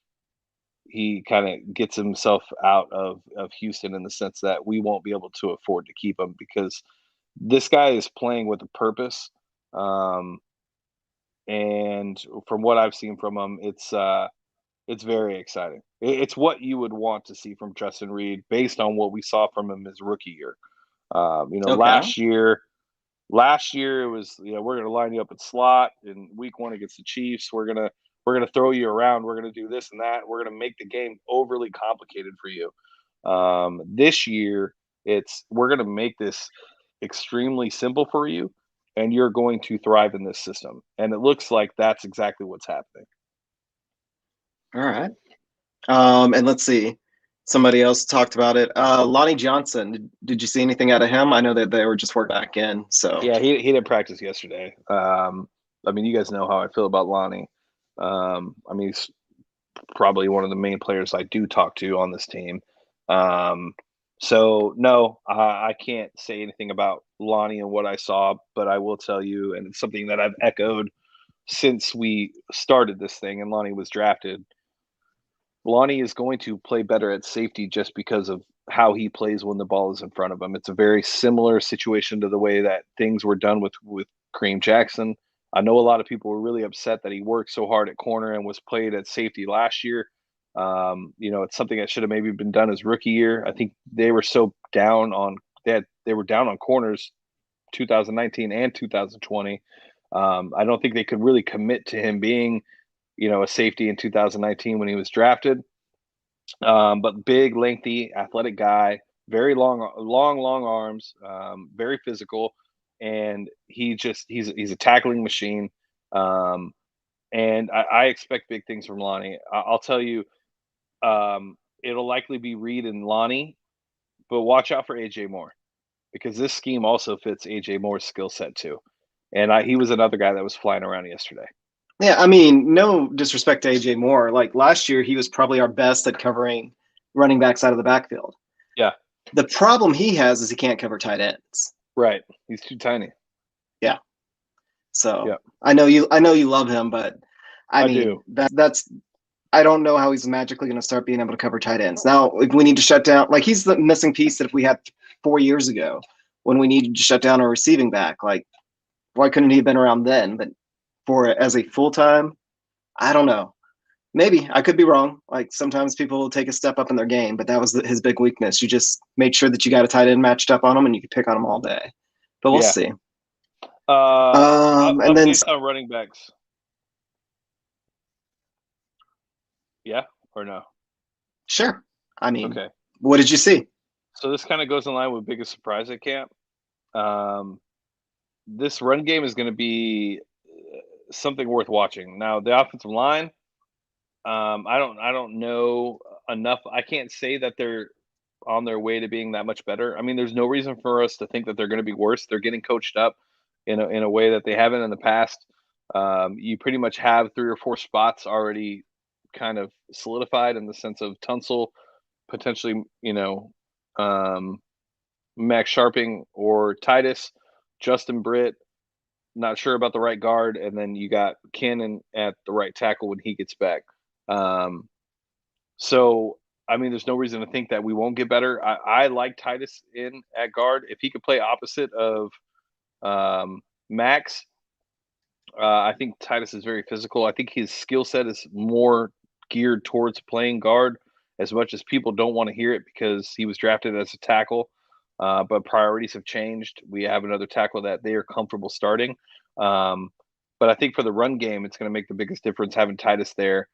kind of gets himself out of Houston, in the sense that we won't be able to afford to keep him, because this guy is playing with a purpose. And from what I've seen from him, it's very exciting. It's what you would want to see from Justin Reid based on what we saw from him his rookie year. Okay. Last year it was, we're going to line you up at slot in week 1 against the Chiefs. We're going to throw you around. We're going to do this and that. We're going to make the game overly complicated for you. This year, we're going to make this extremely simple for you, and you're going to thrive in this system. And it looks like that's exactly what's happening. All right. And let's see. Somebody else talked about it. Lonnie Johnson. Did you see anything out of him? I know that they were just working back in. So yeah, he didn't practice yesterday. You guys know how I feel about Lonnie. He's probably one of the main players I do talk to on this team. So no, I can't say anything about Lonnie and what I saw, but I will tell you, and it's something that I've echoed since we started this thing and Lonnie was drafted. Lonnie is going to play better at safety just because of how he plays when the ball is in front of him. It's a very similar situation to the way that things were done with Kareem Jackson. I know a lot of people were really upset that he worked so hard at corner and was played at safety last year. It's something that should have maybe been done his rookie year. I think they were so down on they were down on corners 2019 and 2020. I don't think they could really commit to him being a safety in 2019 when he was drafted. But big, lengthy, athletic guy, very long arms, very physical, and he's a tackling machine. And I expect big things from Lonnie. I'll tell you, it'll likely be Reid and Lonnie, but watch out for AJ Moore, because this scheme also fits AJ Moore's skill set too. And he was another guy that was flying around yesterday. Yeah, no disrespect to AJ Moore. Like last year, he was probably our best at covering running backs out of the backfield. Yeah. The problem he has is he can't cover tight ends. Right. He's too tiny. Yeah. So yeah. I know you love him, but I mean, that's I don't know how he's magically going to start being able to cover tight ends. Now, if we need to shut down, like he's the missing piece that if we had 4 years ago when we needed to shut down our receiving back, like why couldn't he have been around then? But as a full-time, I don't know. Maybe I could be wrong. Like sometimes people will take a step up in their game, but that was his big weakness. You just made sure that you got a tight end matched up on him, and you could pick on him all day. But we'll see. And then on running backs. Yeah or no? Sure. Okay. What did you see? So this kind of goes in line with biggest surprise at camp. This run game is going to be something worth watching. Now the offensive line, I don't know enough. I can't say that they're on their way to being that much better. There's no reason for us to think that they're going to be worse. They're getting coached up in a way that they haven't in the past. You pretty much have 3 or 4 spots already kind of solidified, in the sense of Tunsil, potentially, Max Sharping or Titus, Justin Britt, not sure about the right guard, and then you got Cannon at the right tackle when he gets back. So there's no reason to think that we won't get better. I like Titus in at guard. If he could play opposite of Max, I think Titus is very physical. I think his skill set is more geared towards playing guard, as much as people don't want to hear it because he was drafted as a tackle. But priorities have changed. We have another tackle that they are comfortable starting. But I think for the run game, it's going to make the biggest difference having Titus there.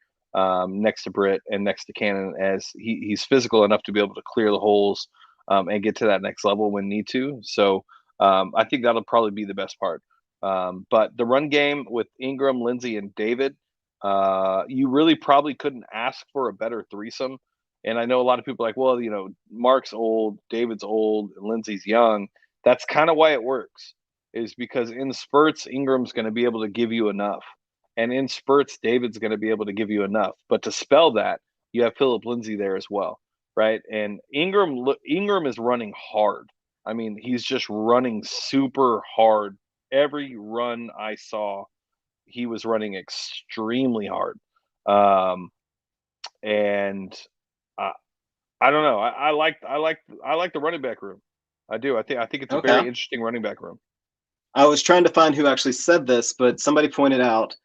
next to Britt and next to Cannon, as he's physical enough to be able to clear the holes and get to that next level when need to. So I think that'll probably be the best part. But the run game with Ingram, Lindsey, and David, you really probably couldn't ask for a better threesome. And I know a lot of people are like, well, Mark's old, David's old, and Lindsey's young. That's kind of why it works, is because in spurts, Ingram's going to be able to give you enough. And in spurts, David's going to be able to give you enough. But to spell that, you have Philip Lindsay there as well, right? And Ingram is running hard. I mean, he's just running super hard. Every run I saw, he was running extremely hard. And I don't know. I like the running back room. I do. I think it's a very interesting running back room. I was trying to find who actually said this, but somebody pointed out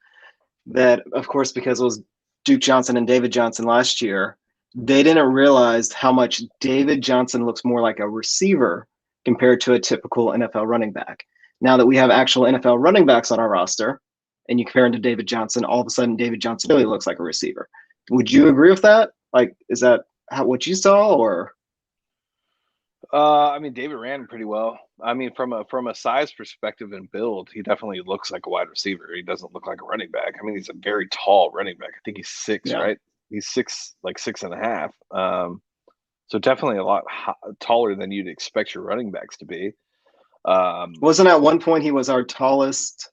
that, of course, because it was Duke Johnson and David Johnson last year, they didn't realize how much David Johnson looks more like a receiver compared to a typical NFL running back. Now that we have actual NFL running backs on our roster, and you compare him to David Johnson, all of a sudden David Johnson really looks like a receiver. Would you agree with that? Like, is that what you saw, or? I mean, David ran pretty well. I mean, from a size perspective and build, he definitely looks like a wide receiver. He doesn't look like a running back. I mean, he's a very tall running back. I think he's 6, right? He's 6'6.5". So definitely a lot taller than you'd expect your running backs to be. Wasn't at one point he was our tallest?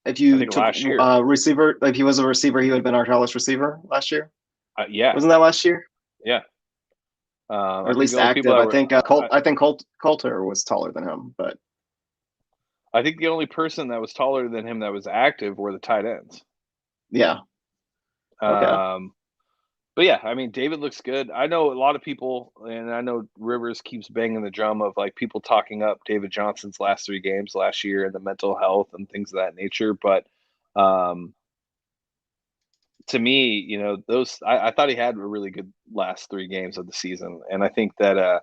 If you took last year. Receiver, if he was a receiver, he would have been our tallest receiver last year. Yeah, wasn't that last year? Yeah. Or at least active. I think Coulter was taller than him, but I think the only person that was taller than him that was active were the tight ends. Yeah. Okay. But yeah, I mean, David looks good. I know a lot of people, and I know Rivers keeps banging the drum of like people talking up David Johnson's last 3 games last year and the mental health and things of that nature. But to me, I thought he had a really good last 3 games of the season, and I think that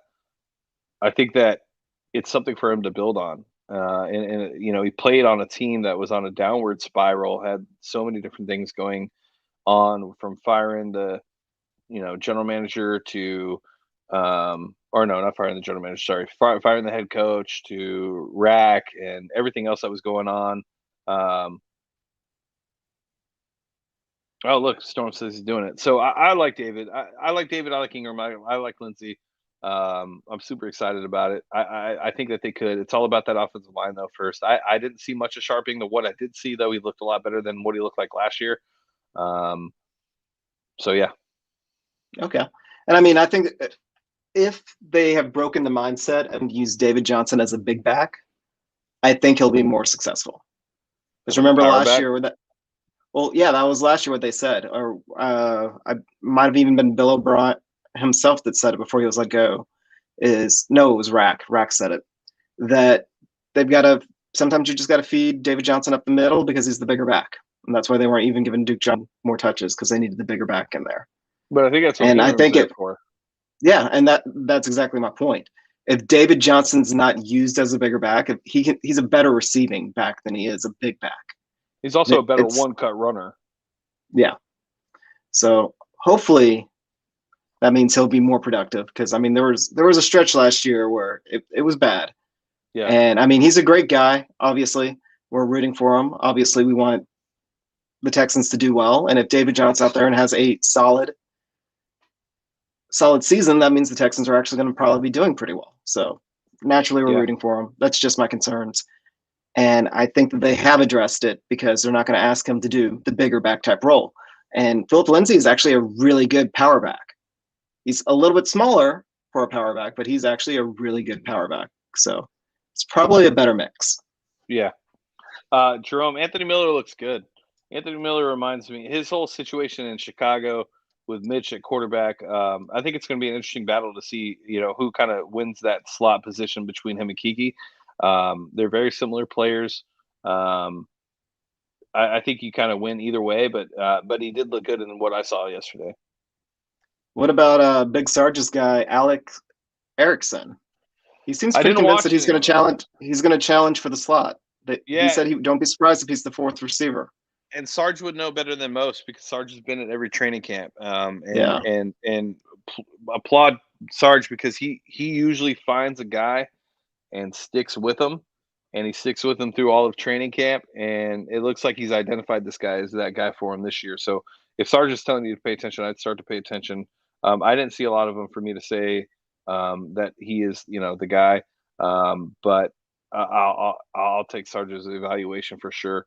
it's something for him to build on. And he played on a team that was on a downward spiral, had so many different things going on, from firing the general manager to or no, not firing the general manager, sorry, firing the head coach, to rack and everything else that was going on. Oh, look, Storm says he's doing it. So I like David. I like David. I like Ingram. I like Lindsey. I'm super excited about it. I think that they could. It's all about that offensive line, though, first. I didn't see much of Sharping. What I did see, though, he looked a lot better than what he looked like last year. So, yeah. Okay. And I mean, I think if they have broken the mindset and used David Johnson as a big back, I think he'll be more successful. Because remember last year with that. Well, yeah, that was last year what they said. Or I might have even been Bill O'Brien himself that said it before he was let go. It was Rack. Rack said it. That they've got to, sometimes you just got to feed David Johnson up the middle because he's the bigger back. And that's why they weren't even giving Duke Johnson more touches, because they needed the bigger back in there. But I think that's what Ingram's there for. Yeah, and that's exactly my point. If David Johnson's not used as a bigger back, he's a better receiving back than he is a big back. He's also a better one-cut runner. Yeah. So hopefully that means he'll be more productive, because I mean there was a stretch last year where it was bad. Yeah. And I mean, he's a great guy. Obviously, we're rooting for him. Obviously, we want the Texans to do well. And if David Johnson out there and has a solid season, that means the Texans are actually going to probably be doing pretty well. So naturally, we're rooting for him. That's just my concerns. And I think that they have addressed it, because they're not going to ask him to do the bigger back type role. And Philip Lindsay is actually a really good power back. He's a little bit smaller for a power back, but he's actually a really good power back. So it's probably a better mix. Yeah. Jerome, Anthony Miller looks good. Anthony Miller reminds me, his whole situation in Chicago with Mitch at quarterback. I think it's going to be an interesting battle to see, who kind of wins that slot position between him and Kiki. They're very similar players. I think you kind of win either way, but he did look good in what I saw yesterday. What about Big Sarge's guy, Alex Erickson? He seems pretty convinced that he's going to challenge. He's going to challenge for the slot. He said don't be surprised if he's the 4th receiver. and Sarge would know better than most because Sarge has been at every training camp. Yeah. And applaud Sarge because he usually finds a guy and sticks with him, and he sticks with him through all of training camp. And it looks like he's identified this guy as that guy for him this year. So if Sarge is telling you to pay attention, I'd start to pay attention. I didn't see a lot of them for me to say that he is, the guy. But I'll take Sarge's evaluation for sure.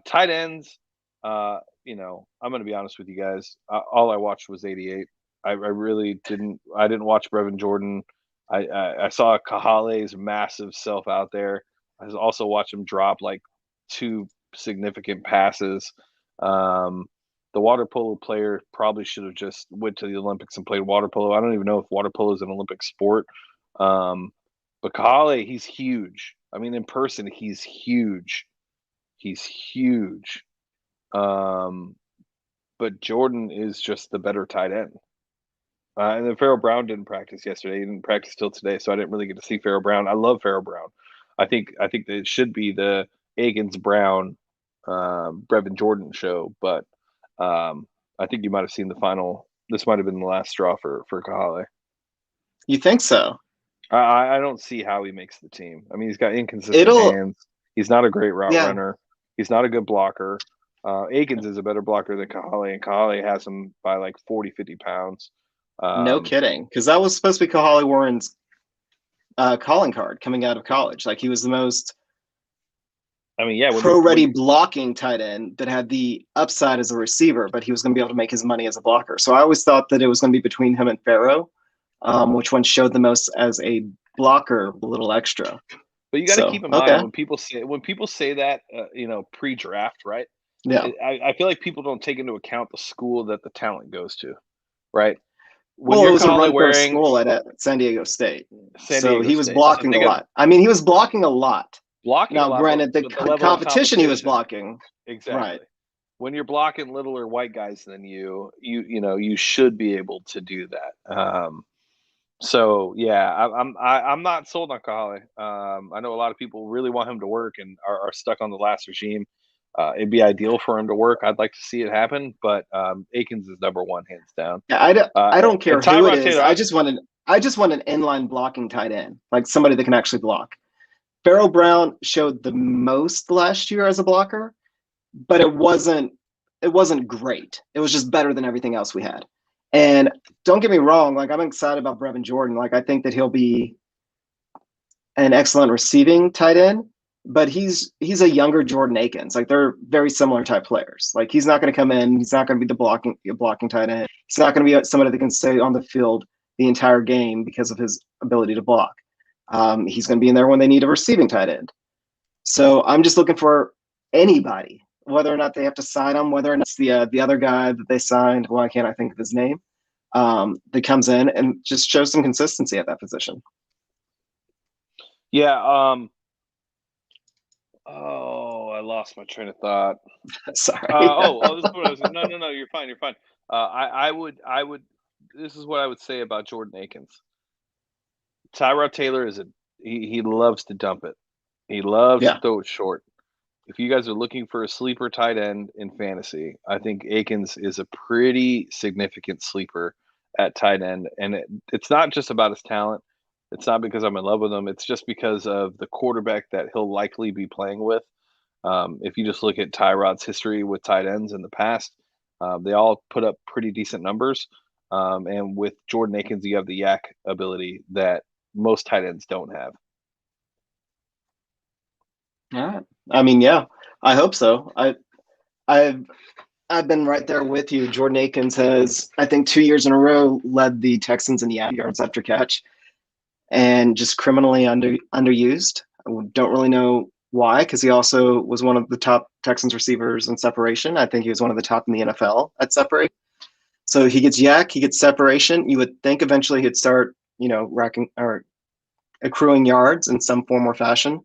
Tight ends, I'm going to be honest with you guys. All I watched was 88. I really didn't. I didn't watch Brevin Jordan. I saw Kahale's massive self out there. I also watched him drop like 2 significant passes. The water polo player probably should have just went to the Olympics and played water polo. I don't even know if water polo is an Olympic sport. But Kahale, he's huge. I mean, in person, he's huge. He's huge. But Jordan is just the better tight end. And then Pharaoh Brown didn't practice yesterday. He didn't practice till today, so I didn't really get to see Pharaoh Brown. I love Pharaoh Brown. I think that it should be the Akins Brown, Brevin Jordan show, but I think you might have seen the final. This might have been the last straw for Kahale. You think so? I don't see how he makes the team. I mean, he's got inconsistent hands. He's not a great route runner. He's not a good blocker. Akins is a better blocker than Kahale, and Kahale has him by like 40, 50 pounds. No kidding, because that was supposed to be Kahale Warren's calling card coming out of college. Like, he was the most pro-ready blocking tight end that had the upside as a receiver, but he was going to be able to make his money as a blocker. So I always thought that it was going to be between him and Pharaoh, which one showed the most as a blocker, a little extra. But you got to keep in mind when people say that, pre-draft, right? Yeah, I feel like people don't take into account the school that the talent goes to, right? Well, it was a run school at San Diego State. So he was blocking a lot. I mean, he was blocking a lot. Now, granted, the competition he was blocking. Exactly. Right. When you're blocking littler white guys than you should be able to do that. So yeah, I'm not sold on Connolly. I know a lot of people really want him to work and are stuck on the last regime. It'd be ideal for him to work. I'd like to see it happen, but Akins is number one, hands down. Yeah, I don't care who it is. I just want an inline blocking tight end, like somebody that can actually block. Pharaoh Brown showed the most last year as a blocker, but it wasn't great. It was just better than everything else we had. And don't get me wrong, like, I'm excited about Brevin Jordan. Like, I think that he'll be an excellent receiving tight end. But he's a younger Jordan Akins. Like, they're very similar type players. Like, he's not going to come in. He's not going to be the blocking tight end. He's not going to be somebody that can stay on the field the entire game because of his ability to block. He's going to be in there when they need a receiving tight end. So I'm just looking for anybody, whether or not they have to sign him, whether or not it's the other guy that they signed. Why can't I think of his name? That comes in and just shows some consistency at that position. Yeah. Oh, I lost my train of thought. Sorry. This is what I was. No. You're fine. You're fine. I would. This is what I would say about Jordan Akins. Tyrod Taylor he loves to dump it. He loves to throw it short. If you guys are looking for a sleeper tight end in fantasy, I think Akins is a pretty significant sleeper at tight end, and it's not just about his talent. It's not because I'm in love with him. It's just because of the quarterback that he'll likely be playing with. If you just look at Tyrod's history with tight ends in the past, they all put up pretty decent numbers. And with Jordan Akins, you have the yak ability that most tight ends don't have. Yeah, I mean, yeah, I hope so. I've been right there with you. Jordan Akins has, I think, 2 years in a row led the Texans in yards after catch. And just criminally underused. I don't really know why, because he also was one of the top Texans receivers in separation. I think he was one of the top in the NFL at separate. So he gets yak, he gets separation. You would think eventually he'd start, racking or accruing yards in some form or fashion.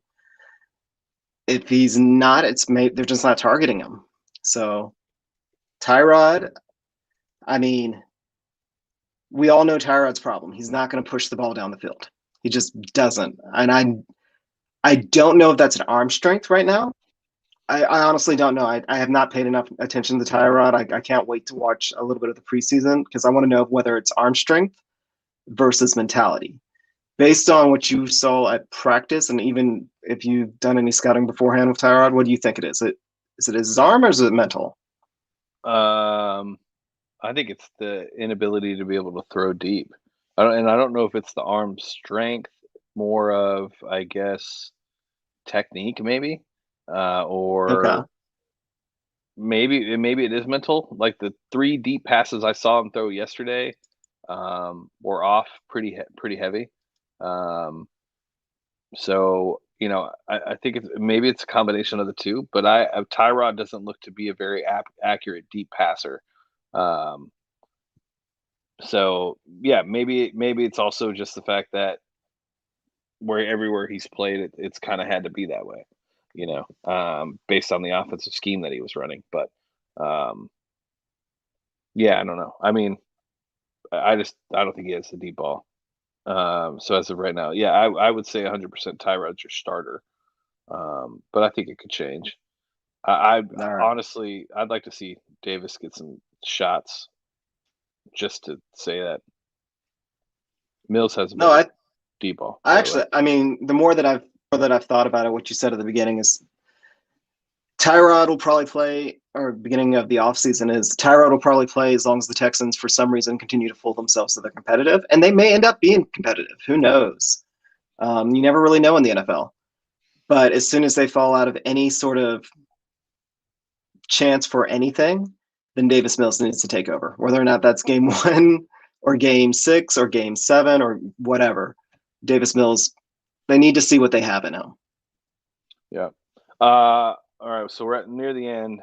If he's not, they're just not targeting him. So Tyrod, I mean, we all know Tyrod's problem. He's not going to push the ball down the field. He just doesn't. And I don't know if that's an arm strength right now, I honestly don't know. I have not paid enough attention to Tyrod. I can't wait to watch a little bit of the preseason because I want to know whether it's arm strength versus mentality. Based on what you saw at practice, and even if you've done any scouting beforehand with Tyrod, what do you think it is? Is it his arm or is it mental? Um, I think it's the inability to be able to throw deep. I don't know if it's the arm strength, more of, I guess, technique maybe, Okay. or maybe it is mental. Like the 3 deep passes I saw him throw yesterday, were off pretty heavy. Um, so I think maybe it's a combination of the two. But Tyrod doesn't look to be a very accurate deep passer. Um, so yeah, maybe it's also just the fact that where everywhere he's played, it's kind of had to be that way, based on the offensive scheme that he was running. But um, yeah, I don't know. I mean, I don't think he has the deep ball. So as of right now, yeah, I would say 100% Tyrod's your starter. But I think it could change. I All right. honestly, I'd like to see Davis get some shots just to say that Mills has a No, better deep ball, I by the way. actually, I mean, the more that I've thought about it, what you said at the beginning is Tyrod will probably play, or beginning of the offseason is Tyrod will probably play as long as the Texans, for some reason, continue to fool themselves that they're competitive, and they may end up being competitive. Who knows? You never really know in the NFL. But as soon as they fall out of any sort of chance for anything, then Davis Mills needs to take over, whether or not that's game 1 or game 6 or game 7 or whatever. Davis Mills, they need to see what they have in him. Yeah. All right. So we're near the end.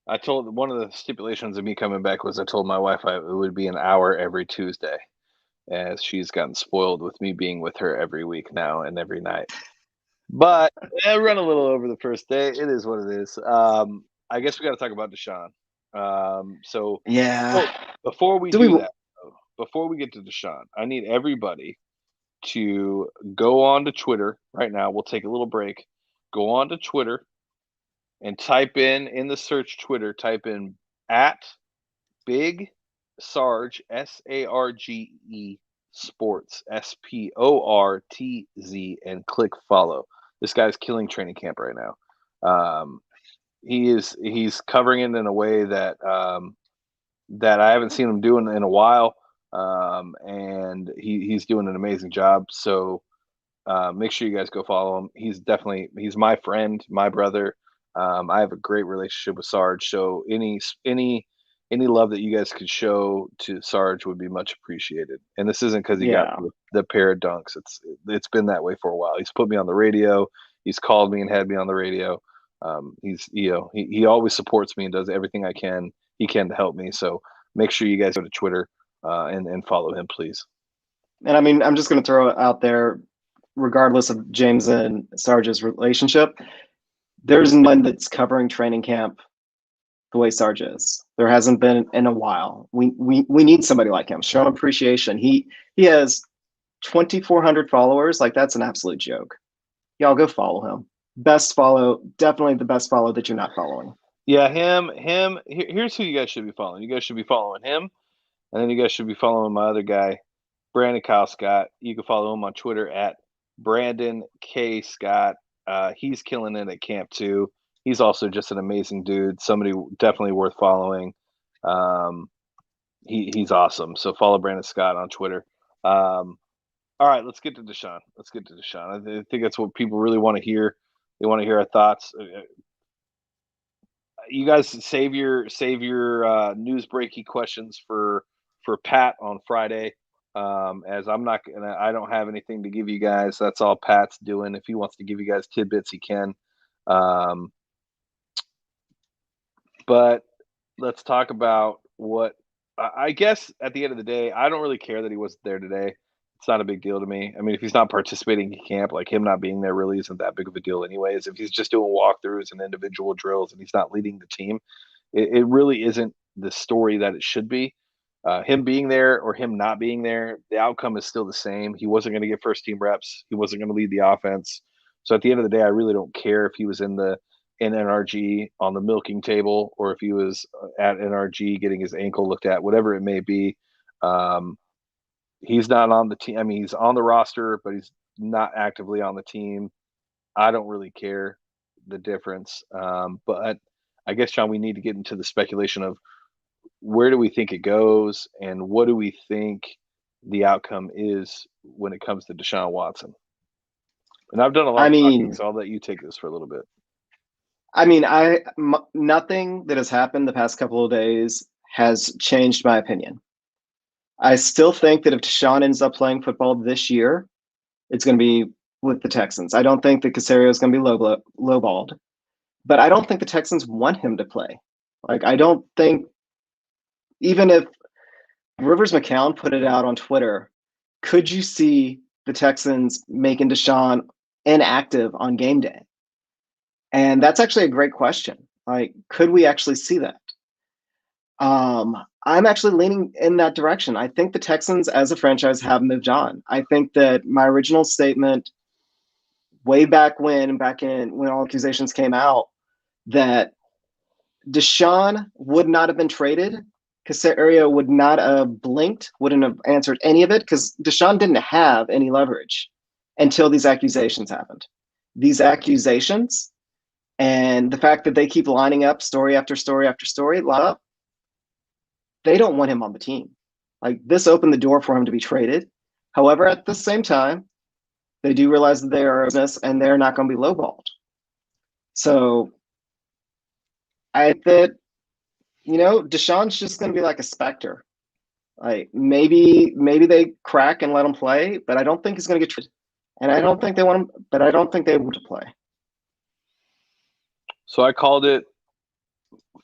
I told one of the stipulations of me coming back was I told my wife it would be an hour every Tuesday, as she's gotten spoiled with me being with her every week now and every night. But I run a little over the first day. It is what it is. I guess we got to talk about Deshaun. So Yeah. before we Do we? do that, before we get to Deshaun, I need everybody to go on to Twitter right now. We'll take a little break. Go on to Twitter and type in the search Twitter, type in at Big Sarge, Sarge Sports, Sportz, and click follow. This guy's killing training camp right now. He's covering it in a way that I haven't seen him doing in a while. And he's doing an amazing job. So make sure you guys go follow him. He's my friend, my brother. I have a great relationship with Sarge. So any love that you guys could show to Sarge would be much appreciated. And this isn't because he got Yeah. the pair of dunks. It's been that way for a while. He's put me on the radio. He's called me and had me on the radio. He always supports me and does everything he can to help me. So make sure you guys go to Twitter and follow him, please. And I mean, I'm just going to throw it out there, regardless of James and Sarge's relationship, there's no one that's covering training camp the way Sarge is. There hasn't been in a while. We need somebody like him. Show him appreciation. He has 2,400 followers. Like, that's an absolute joke. Y'all go follow him. Best follow, definitely the best follow that you're not following. Yeah, him. Here's who you guys should be following. You guys should be following him, and then you guys should be following my other guy, Brandon Kyle Scott. You can follow him on Twitter at Brandon K Scott. He's killing it at camp too. He's also just an amazing dude. Somebody definitely worth following. Um, he's awesome. So follow Brandon Scott on Twitter. All right, let's get to Deshaun. I think that's what people really want to hear. They want to hear our thoughts. You guys save your news breaky questions for Pat on Friday. As I don't have anything to give you guys. That's all Pat's doing. If he wants to give you guys tidbits, he can. Um, but let's talk about what I guess at the end of the day, I don't really care that he wasn't there today. It's not a big deal to me. I mean, if he's not participating in camp, like him not being there really isn't that big of a deal, anyways. If he's just doing walkthroughs and individual drills and he's not leading the team, it really isn't the story that it should be. Him being there or him not being there, the outcome is still the same. He wasn't going to get first team reps. He wasn't going to lead the offense. So at the end of the day, I really don't care if he was in in NRG on the milking table, or if he was at NRG getting his ankle looked at, whatever it may be. He's not on the team. I mean, he's on the roster, but he's not actively on the team. I don't really care the difference. But I guess, John, we need to get into the speculation of where do we think it goes and what do we think the outcome is when it comes to Deshaun Watson. And I've done a lot I of mean, talking, so I'll let you take this for a little bit. Nothing that has happened the past couple of days has changed my opinion. I still think that if Deshaun ends up playing football this year, it's going to be with the Texans. I don't think that Caserio is going to be lowballed, but I don't think the Texans want him to play. Like, I don't think, even if Rivers McCown put it out on Twitter, could you see the Texans making Deshaun inactive on game day? And that's actually a great question. Like, could we actually see that? I'm actually leaning in that direction. I think the Texans as a franchise have moved on. I think that my original statement way back when all accusations came out, that Deshaun would not have been traded, Caserio would not have blinked, wouldn't have answered any of it, because Deshaun didn't have any leverage until these accusations happened. These accusations and the fact that they keep lining up story after story after story, they don't want him on the team. Like, this opened the door for him to be traded. However, at the same time, they do realize that they are a business and they're not going to be lowballed. So I think that, Deshaun's just going to be like a specter. Like, maybe they crack and let him play, but I don't think he's going to get traded. And I don't think they want him, but I don't think they want to play. So I called it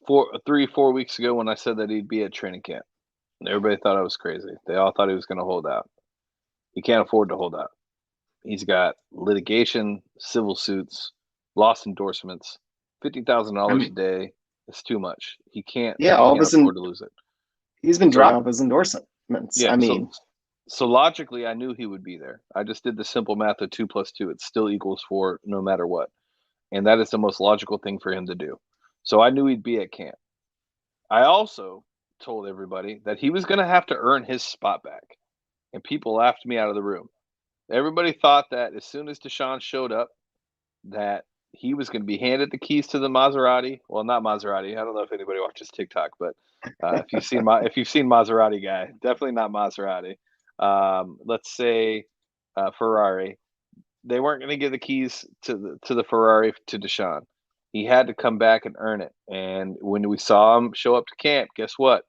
3-4 weeks ago when I said that he'd be at training camp. And everybody thought I was crazy. They all thought he was going to hold out. He can't afford to hold out. He's got litigation, civil suits, lost endorsements, $50,000 a day. It's too much. He can't. Yeah, he can't afford to lose it. He's been dropped off his endorsements. Yeah, so logically, I knew he would be there. I just did the simple math of 2 + 2. It still equals 4, no matter what, and that is the most logical thing for him to do. So I knew he'd be at camp. I also told everybody that he was going to have to earn his spot back, and people laughed me out of the room. Everybody thought that as soon as Deshaun showed up, that he was going to be handed the keys to the Maserati. Well, not Maserati. I don't know if anybody watches TikTok, but if you've seen Maserati guy, definitely not Maserati. Let's say Ferrari. They weren't going to give the keys to the Ferrari to Deshaun. He had to come back and earn it. And when we saw him show up to camp, guess what?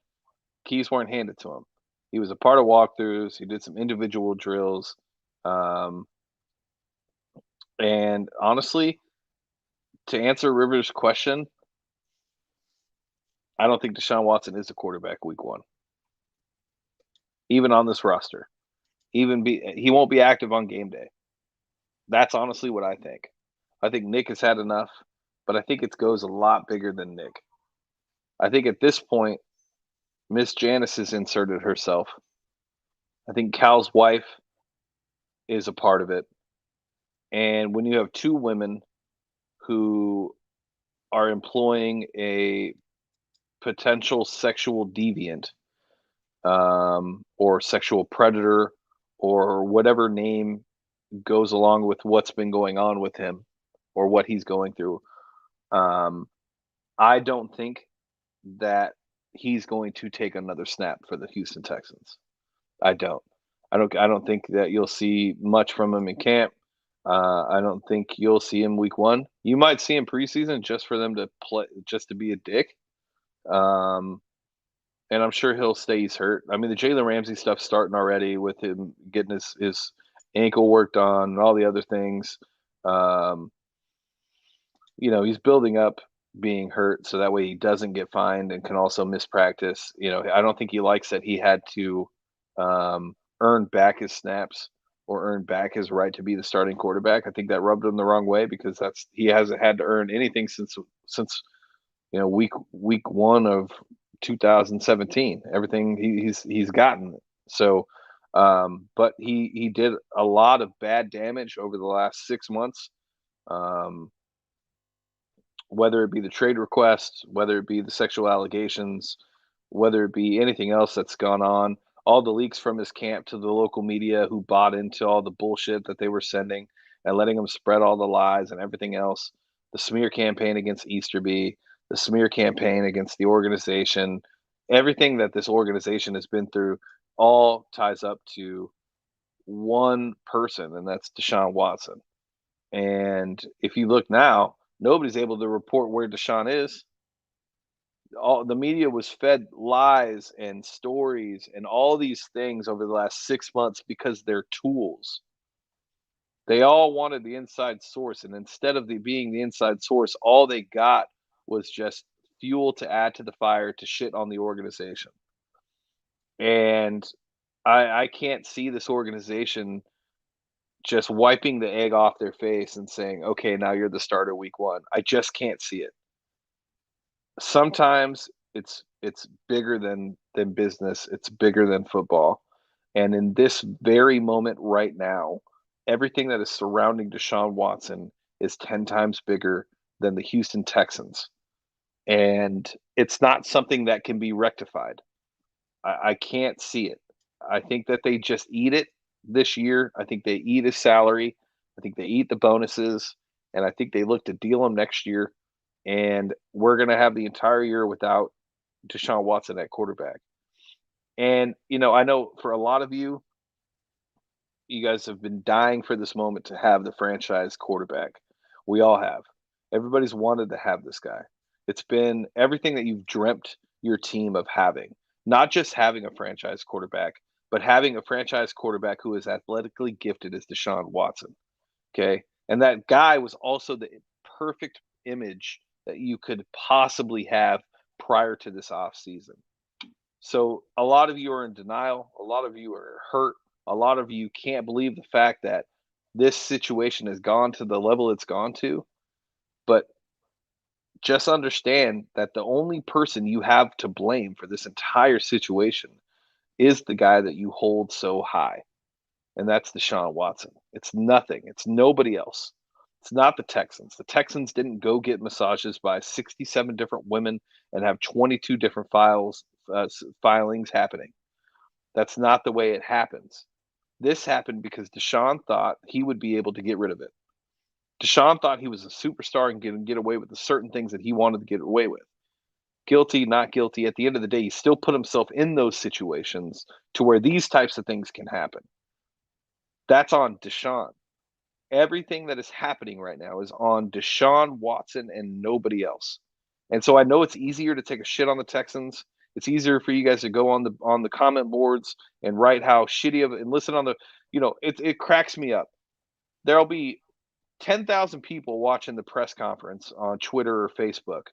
Keys weren't handed to him. He was a part of walkthroughs. He did some individual drills. And honestly, to answer Rivers' question, I don't think Deshaun Watson is a quarterback week 1. Even on this roster. He won't be active on game day. That's honestly what I think. I think Nick has had enough, but I think it goes a lot bigger than Nick. I think at this point, Miss Janice has inserted herself. I think Cal's wife is a part of it. And when you have 2 women who are employing a potential sexual deviant or sexual predator or whatever name goes along with what's been going on with him or what he's going through, I don't think that he's going to take another snap for the Houston Texans. I don't think that you'll see much from him in camp. I don't think you'll see him week 1. You might see him preseason just for them to play, just to be a dick. And I'm sure he'll stay. He's hurt. I mean, the Jalen Ramsey stuff's starting already with him getting his ankle worked on and all the other things. He's building up being hurt so that way he doesn't get fined and can also miss practice. I don't think he likes that he had to earn back his snaps or earn back his right to be the starting quarterback. I think that rubbed him the wrong way because he hasn't had to earn anything since week 1 of 2017. Everything he's gotten. So, but he did a lot of bad damage over the last 6 months. whether it be the trade request, whether it be the sexual allegations, whether it be anything else that's gone on, all the leaks from his camp to the local media who bought into all the bullshit that they were sending and letting them spread all the lies and everything else, the smear campaign against Easterby, the smear campaign against the organization, everything that this organization has been through all ties up to one person, and that's Deshaun Watson. And if you look now, nobody's able to report where Deshaun is. All the media was fed lies and stories and all these things over the last 6 months because they're tools. They all wanted the inside source, and instead of being the inside source, all they got was just fuel to add to the fire to shit on the organization. And I can't see this organization just wiping the egg off their face and saying, okay, now you're the starter week one. I just can't see it. Sometimes it's bigger than business. It's bigger than football. And in this very moment right now, everything that is surrounding Deshaun Watson is 10 times bigger than the Houston Texans. And it's not something that can be rectified. I can't see it. I think that they just eat it this year. I think they eat his salary. I think they eat the bonuses. And I think they look to deal him next year. And we're going to have the entire year without Deshaun Watson at quarterback. And, I know for a lot of you, you guys have been dying for this moment to have the franchise quarterback. We all have. Everybody's wanted to have this guy. It's been everything that you've dreamt your team of having. Not just having a franchise quarterback, but having a franchise quarterback who is athletically gifted as Deshaun Watson. Okay. And that guy was also the perfect image that you could possibly have prior to this offseason. So a lot of you are in denial. A lot of you are hurt. A lot of you can't believe the fact that this situation has gone to the level it's gone to. But just understand that the only person you have to blame for this entire situation is the guy that you hold so high. And that's Deshaun Watson. It's nothing. It's nobody else. It's not the Texans. The Texans didn't go get massages by 67 different women and have 22 different filings happening. That's not the way it happens. This happened because Deshaun thought he would be able to get rid of it. Deshaun thought he was a superstar and get away with the certain things that he wanted to get away with. Guilty, not guilty. At the end of the day, he still put himself in those situations to where these types of things can happen. That's on Deshaun. Everything that is happening right now is on Deshaun Watson and nobody else. And so I know it's easier to take a shit on the Texans. It's easier for you guys to go on the comment boards and write how shitty of it and listen on the, it cracks me up. There'll be 10,000 people watching the press conference on Twitter or Facebook,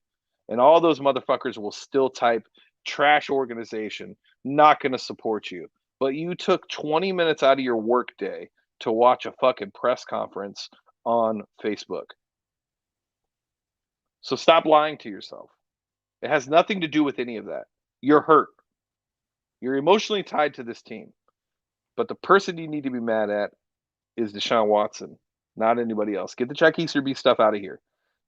and all those motherfuckers will still type trash organization, not going to support you. But you took 20 minutes out of your work day to watch a fucking press conference on Facebook. So stop lying to yourself. It has nothing to do with any of that. You're hurt. You're emotionally tied to this team. But the person you need to be mad at is Deshaun Watson, not anybody else. Get the Chuck Easterby stuff out of here.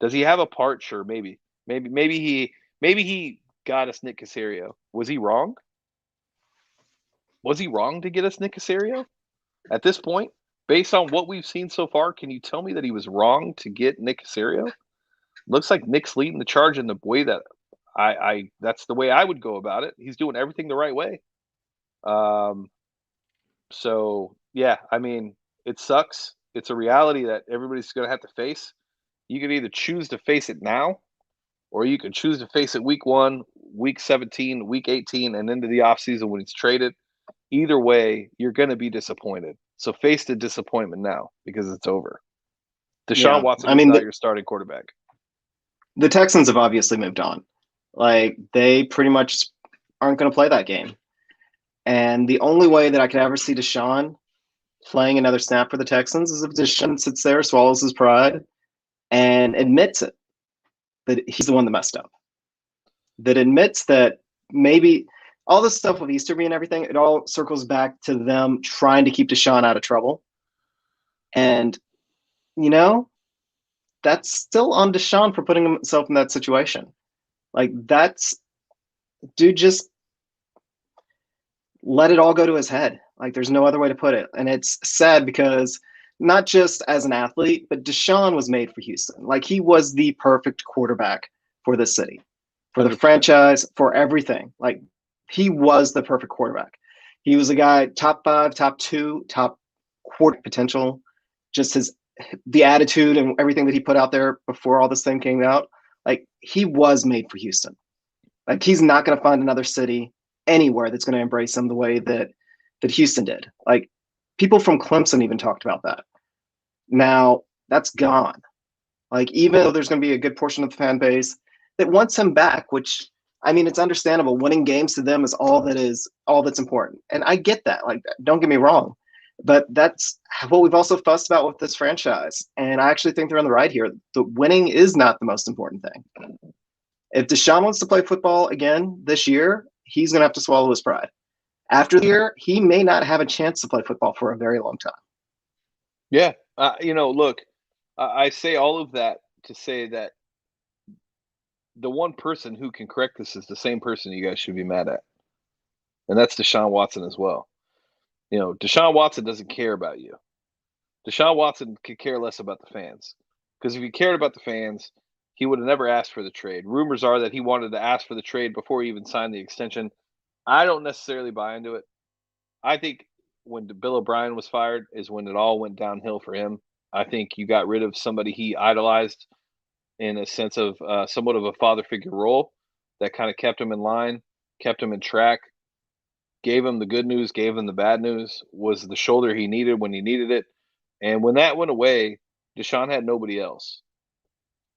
Does he have a part? Sure, maybe. Maybe he got us Nick Caserio. Was he wrong? Was he wrong to get us Nick Caserio? At this point, based on what we've seen so far, can you tell me that he was wrong to get Nick Caserio? Looks like Nick's leading the charge in the way that that's the way I would go about it. He's doing everything the right way. So yeah, I mean, it sucks. It's a reality that everybody's going to have to face. You can either choose to face it now, or you can choose to face it week 1, week 17, week 18, and into the offseason when it's traded. Either way, you're going to be disappointed. So face the disappointment now because it's over. Deshaun Watson is not your starting quarterback. The Texans have obviously moved on. Like, they pretty much aren't going to play that game. And the only way that I could ever see Deshaun playing another snap for the Texans is if Deshaun sits there, swallows his pride, and admits it, that he's the one that messed up. That admits that maybe all this stuff with Easterby and everything, it all circles back to them trying to keep Deshaun out of trouble. And, that's still on Deshaun for putting himself in that situation. Like, that's dude just let it all go to his head. Like, there's no other way to put it. And it's sad because not just as an athlete, but Deshaun was made for Houston. Like, he was the perfect quarterback for the city, for the 100%. franchise, for everything. Like, he was the perfect quarterback. He was a guy top 5, top 2, top quarter potential. Just the attitude and everything that he put out there before all this thing came out. Like, he was made for Houston. Like, he's not going to find another city anywhere that's going to embrace him the way that Houston did. Like, people from Clemson even talked about that. Now that's gone. Like, even though there's going to be a good portion of the fan base that wants him back, which, I mean, it's understandable. Winning games to them is all that's important, and I get that. Like, don't get me wrong, but that's what we've also fussed about with this franchise. And I actually think they're on the right here. The winning is not the most important thing. If Deshaun wants to play football again this year, he's going to have to swallow his pride. After the year, he may not have a chance to play football for a very long time. Yeah. Look, I say all of that to say that the one person who can correct this is the same person you guys should be mad at. And that's Deshaun Watson as well. Deshaun Watson doesn't care about you. Deshaun Watson could care less about the fans. Because if he cared about the fans, he would have never asked for the trade. Rumors are that he wanted to ask for the trade before he even signed the extension. I don't necessarily buy into it. I think when Bill O'Brien was fired is when it all went downhill for him. I think you got rid of somebody he idolized in a sense of somewhat of a father figure role that kind of kept him in line, kept him in track, gave him the good news, gave him the bad news, was the shoulder he needed when he needed it. And when that went away, Deshaun had nobody else.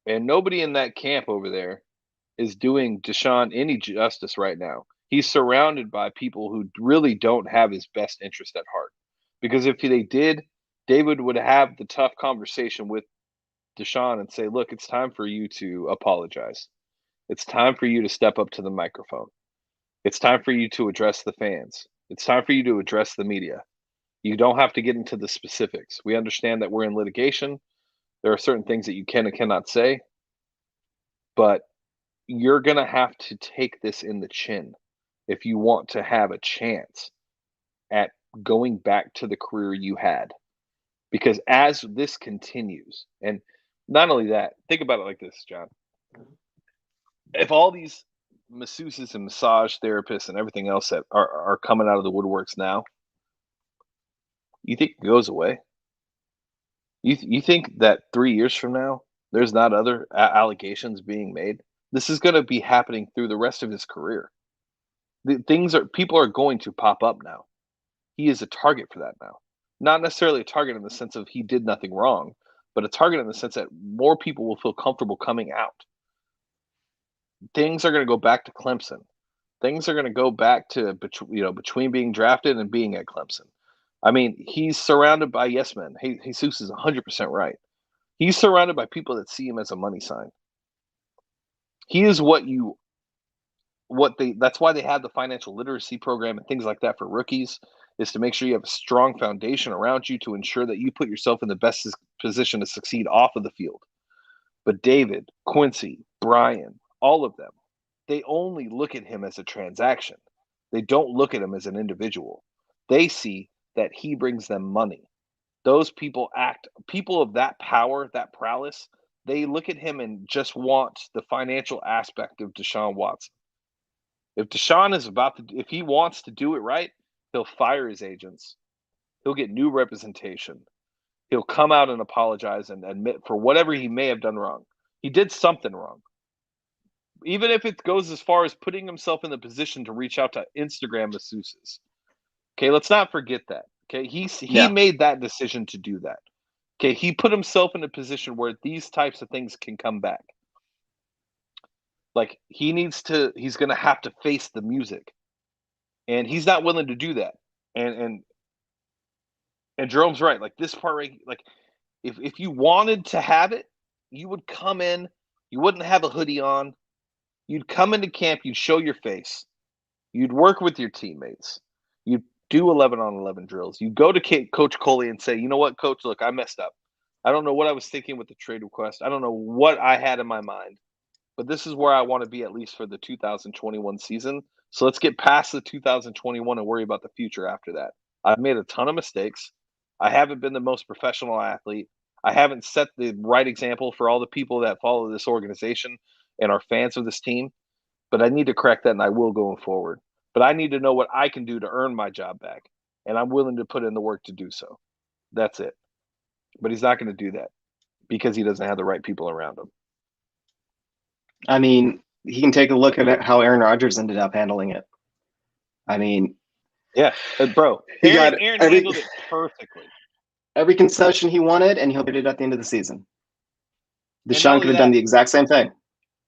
And nobody in that camp over there is doing Deshaun any justice right now. He's surrounded by people who really don't have his best interest at heart. Because if they did, David would have the tough conversation with Deshaun and say, look, it's time for you to apologize. It's time for you to step up to the microphone. It's time for you to address the fans. It's time for you to address the media. You don't have to get into the specifics. We understand that we're in litigation. There are certain things that you can and cannot say, but you're going to have to take this in the chin if you want to have a chance at going back to the career you had. Because as this continues, and not only that, think about it like this, John. If all these masseuses and massage therapists and everything else that are coming out of the woodworks now, you think it goes away? You think that 3 years from now, there's not other allegations being made? This is going to be happening through the rest of his career. People are going to pop up now. He is a target for that now. Not necessarily a target in the sense of he did nothing wrong, but a target in the sense that more people will feel comfortable coming out. Things are going to go back to Clemson. Things are going to go back to between being drafted and being at Clemson. I mean, he's surrounded by yes men. Jesus is 100% right. He's surrounded by people that see him as a money sign. He is that's why they have the financial literacy program and things like that for rookies, is to make sure you have a strong foundation around you to ensure that you put yourself in the best position to succeed off of the field. But David, Quincy, Brian, all of them, they only look at him as a transaction. They don't look at him as an individual. They see that he brings them money. Those people of that power, that prowess, they look at him and just want the financial aspect of Deshaun Watson. If Deshaun if he wants to do it right, he'll fire his agents. He'll get new representation. He'll come out and apologize and admit for whatever he may have done wrong. He did something wrong. Even if it goes as far as putting himself in the position to reach out to Instagram masseuses. Okay, let's not forget that. Okay, he made that decision to do that. Okay, he put himself in a position where these types of things can come back. Like, he's going to have to face the music. And he's not willing to do that. And Jerome's right. Like, this part, right, like, if you wanted to have it, you would come in, you wouldn't have a hoodie on. You'd come into camp, you'd show your face. You'd work with your teammates. You'd do 11-on-11 drills. You'd go to Coach Coley and say, you know what, Coach, look, I messed up. I don't know what I was thinking with the trade request. I don't know what I had in my mind, but this is where I want to be at least for the 2021 season. So let's get past the 2021 and worry about the future after that. I've made a ton of mistakes. I haven't been the most professional athlete. I haven't set the right example for all the people that follow this organization and are fans of this team, but I need to correct that, and I will going forward. But I need to know what I can do to earn my job back, and I'm willing to put in the work to do so. That's it. But he's not going to do that because he doesn't have the right people around him. I mean, he can take a look at how Aaron Rodgers ended up handling it. I mean, yeah, bro, Aaron handled it perfectly. Every concession he wanted, and he'll get it at the end of the season. Deshaun could have done the exact same thing.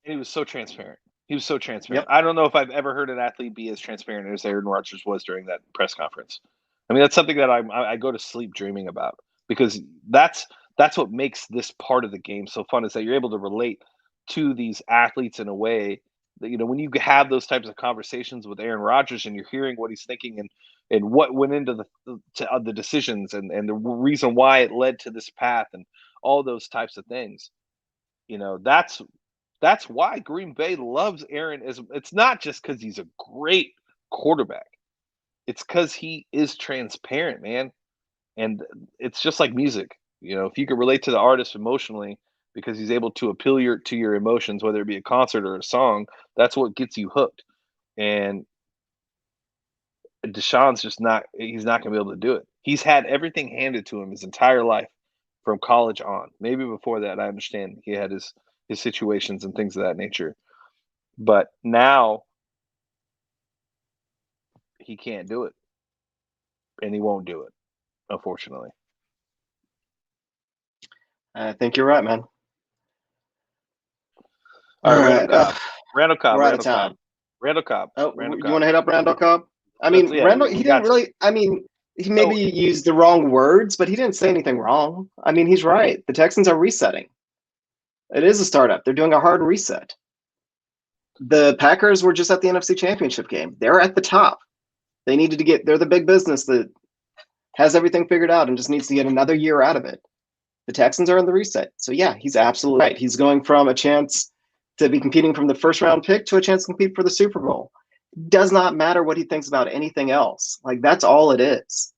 He was so transparent. He was so transparent. Yep. I don't know if I've ever heard an athlete be as transparent as Aaron Rodgers was during that press conference. I mean, that's something that I go to sleep dreaming about, because that's what makes this part of the game so fun, is that you're able to relate to these athletes in a way that, you know, when you have those types of conversations with Aaron Rodgers and you're hearing what he's thinking and what went into the decisions and the reason why it led to this path and all those types of things, you know, that's why Green Bay loves Aaron. It's not just because he's a great quarterback. It's because he is transparent, man. And it's just like music. You know, if you can relate to the artist emotionally because he's able to appeal to your emotions, whether it be a concert or a song, that's what gets you hooked. And Deshaun's he's not going to be able to do it. He's had everything handed to him his entire life from college on. Maybe before that, I understand he had his situations and things of that nature. But now he can't do it. And he won't do it, unfortunately. I think you're right, man. All right, Randall Cobb. We're out of time. Randall Cobb. Oh, Randall you Cobb. want to hit up Randall Cobb? I mean, Randall, he didn't really, I mean, he maybe used the wrong words, but he didn't say anything wrong. I mean, he's right. The Texans are resetting. It is a startup. They're doing a hard reset. The Packers were just at the NFC Championship game. They're at the top. They needed to they're the big business that has everything figured out and just needs to get another year out of it. The Texans are in the reset. So yeah, he's absolutely right. He's going from a chance to be competing from the first round pick to a chance to compete for the Super Bowl. Does not matter what he thinks about anything else. Like, that's all it is.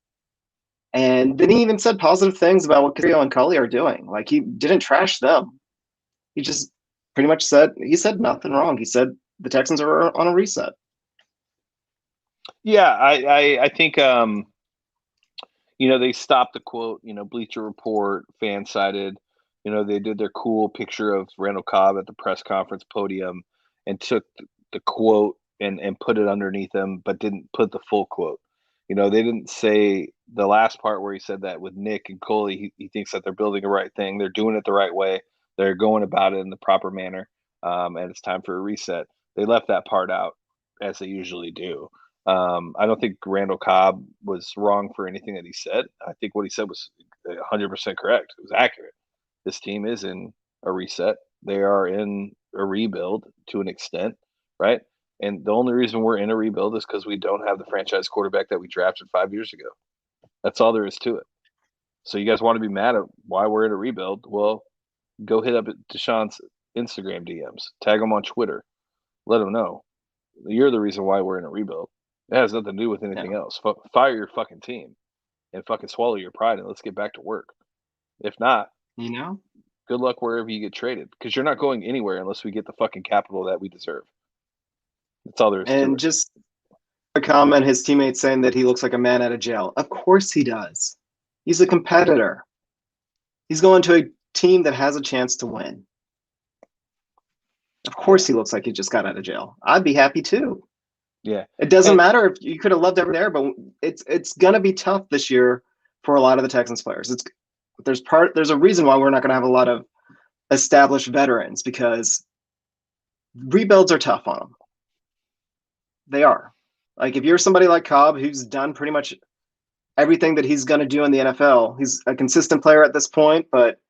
And then he even said positive things about what Cario and Cully are doing. Like, he didn't trash them. He just pretty much said nothing wrong. He said the Texans are on a reset. Yeah, I think you know, they stopped the quote, you know, Bleacher Report, fan sided. You know, they did their cool picture of Randall Cobb at the press conference podium and took the quote and put it underneath him, but didn't put the full quote. You know, they didn't say the last part where he said that with Nick and Coley, he thinks that they're building the right thing. They're doing it the right way. They're going about it in the proper manner. And it's time for a reset. They left that part out, as they usually do. I don't think Randall Cobb was wrong for anything that he said. I think what he said was 100% correct. It was accurate. This team is in a reset. They are in a rebuild to an extent, right? And the only reason we're in a rebuild is because we don't have the franchise quarterback that we drafted 5 years ago. That's all there is to it. So you guys want to be mad at why we're in a rebuild? Well, go hit up Deshaun's Instagram DMs. Tag him on Twitter. Let him know. You're the reason why we're in a rebuild. It has nothing to do with anything else. Fire your fucking team and fucking swallow your pride and let's get back to work. If not, you know, good luck wherever you get traded, because you're not going anywhere unless we get the fucking capital that we deserve. That's all there is to it. And just a comment, his teammates saying that he looks like a man out of jail. Of course he does. He's a competitor. He's going to a team that has a chance to win. Of course he looks like he just got out of jail. I'd be happy too. Yeah. It doesn't matter if you could have loved every there, but it's gonna be tough this year for a lot of the Texans players. There's a reason why we're not gonna have a lot of established veterans, because rebuilds are tough on them. They are. Like, if you're somebody like Cobb, who's done pretty much everything that he's gonna do in the NFL, he's a consistent player at this point, but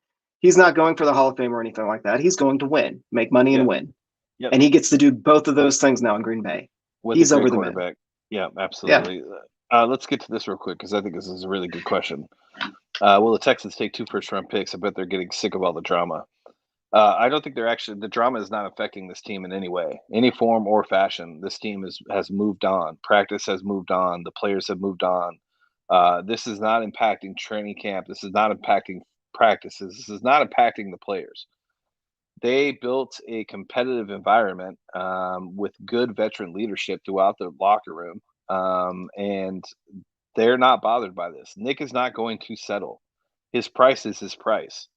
he's not going for the Hall of Fame or anything like that. He's going to win, make money and win. Yep. And he gets to do both of those things now in Green Bay. He's over the moon. Yeah, absolutely. Yeah. Let's get to this real quick, because I think this is a really good question. Will the Texans take 2 first-round picks? I bet they're getting sick of all the drama. I don't think the drama is not affecting this team in any way, any form or fashion. This team has moved on. Practice has moved on. The players have moved on. This is not impacting training camp. This is not impacting practices. This is not impacting the players. They built a competitive environment with good veteran leadership throughout the locker room, and they're not bothered by this. Nick is not going to settle. His price is his price,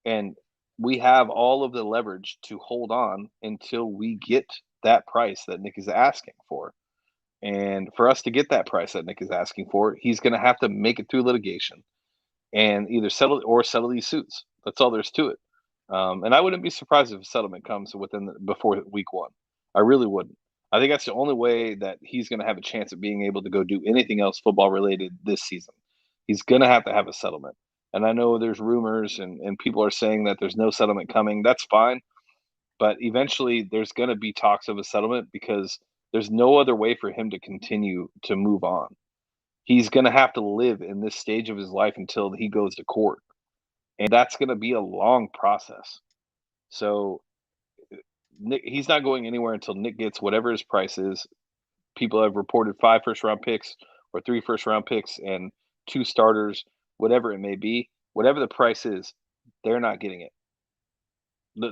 and we have all of the leverage to hold on until we get that price that Nick is asking for. And for us to get that price that Nick is asking for, he's going to have to make it through litigation and either settle these suits. That's all there's to it. And I wouldn't be surprised if a settlement comes before week 1. I really wouldn't. I think that's the only way that he's going to have a chance of being able to go do anything else football related this season. He's going to have a settlement. And I know there's rumors and people are saying that there's no settlement coming. That's fine. But eventually there's going to be talks of a settlement because there's no other way for him to continue to move on. He's going to have to live in this stage of his life until he goes to court. And that's going to be a long process. So Nick, he's not going anywhere until Nick gets whatever his price is. People have reported 5 first-round picks or 3 first-round picks and 2 starters, whatever it may be. Whatever the price is, they're not getting it.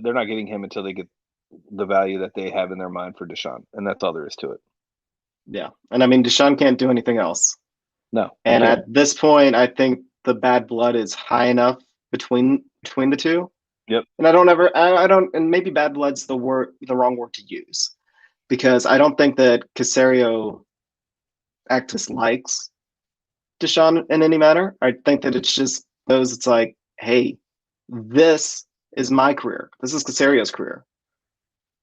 They're not getting him until they get the value that they have in their mind for Deshaun, and that's all there is to it. Yeah, and I mean Deshaun can't do anything else. No. And at this point, I think the bad blood is high enough between the two. Yep. And I don't, and maybe bad blood's the wrong word to use, because I don't think that Caserio Actis likes Deshaun in any manner. I think that it's like, hey, this is my career. This is Caserio's career.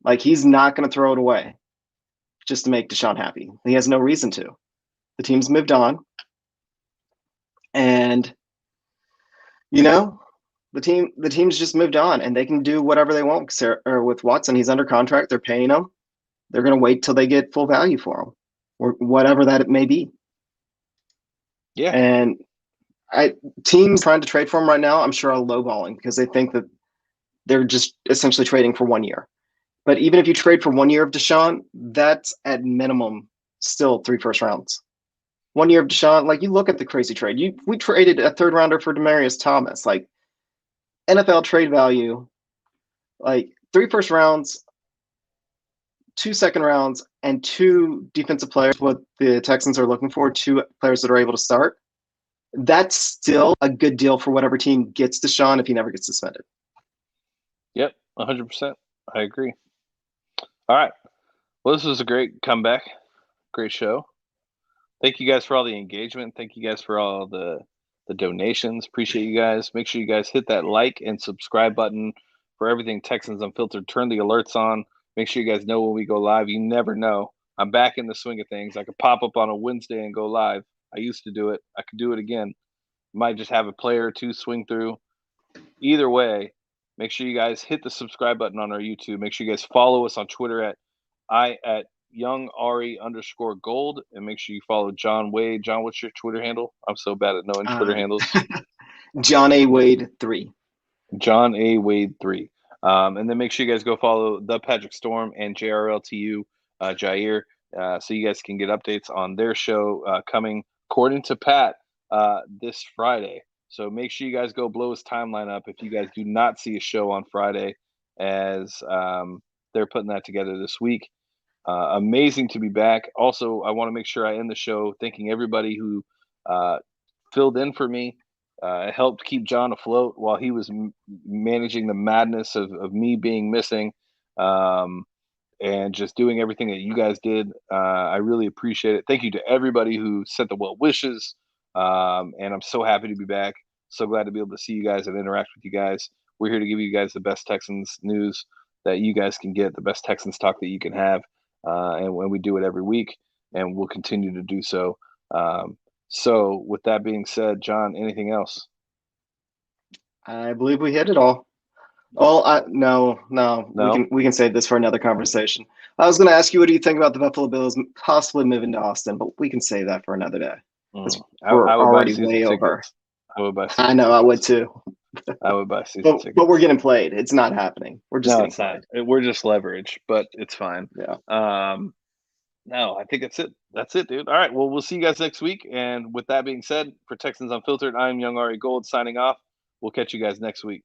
Like, he's not going to throw it away just to make Deshaun happy. He has no reason to. The team's moved on. And, the team's just moved on, and they can do whatever they want with Watson. He's under contract. They're paying him. They're going to wait till they get full value for him, or whatever that it may be. Yeah. And teams trying to trade for him right now, I'm sure, are lowballing because they think that they're just essentially trading for 1 year. But even if you trade for 1 year of Deshaun, that's at minimum still 3 first rounds. 1 year of Deshaun, like, you look at the crazy trade. We traded a 3rd rounder for Demaryius Thomas. Like, NFL trade value, like 3 first rounds, 2 second rounds, and 2 defensive players, what the Texans are looking for, 2 players that are able to start. That's still a good deal for whatever team gets Deshaun if he never gets suspended. Yep, 100%. I agree. All right. Well, this was a great comeback. Great show. Thank you guys for all the engagement. Thank you guys for all the donations. Appreciate you guys. Make sure you guys hit that like and subscribe button for everything Texans Unfiltered. Turn the alerts on. Make sure you guys know when we go live. You never know. I'm back in the swing of things. I could pop up on a Wednesday and go live. I used to do it. I could do it again. Might just have a player or 2 swing through. Either way, make sure you guys hit the subscribe button on our YouTube. Make sure you guys follow us on Twitter at YoungAri_gold, and make sure you follow John Wade. John, what's your Twitter handle? I'm so bad at knowing Twitter handles. John A. Wade 3. John A. Wade 3. And then make sure you guys go follow the Patrick Storm and JRLTU Jair, so you guys can get updates on their show coming, according to Pat, this Friday. So make sure you guys go blow his timeline up if you guys do not see a show on Friday, as they're putting that together this week. Amazing to be back. Also, I want to make sure I end the show thanking everybody who filled in for me, helped keep John afloat while he was managing the madness of me being missing, and just doing everything that you guys did. I really appreciate it. Thank you to everybody who sent the well wishes, and I'm so happy to be back. So glad to be able to see you guys and interact with you guys. We're here to give you guys the best Texans news that you guys can get, the best Texans talk that you can have. And when we do it every week, and we'll continue to do so. So with that being said, John, anything else? I believe we hit it all. No. We can save this for another conversation. I was going to ask you, what do you think about the Buffalo Bills possibly moving to Austin? But we can save that for another day. We're already way over. I would buy I season know, I would tickets. too. I would buy season tickets. But we're getting played. It's not happening. We're just No, getting it's not. played. We're just leverage, but it's fine. Yeah. No, I think that's it. That's it, dude. All right. Well, we'll see you guys next week. And with that being said, for Texans Unfiltered, I'm Young Ari Gold signing off. We'll catch you guys next week.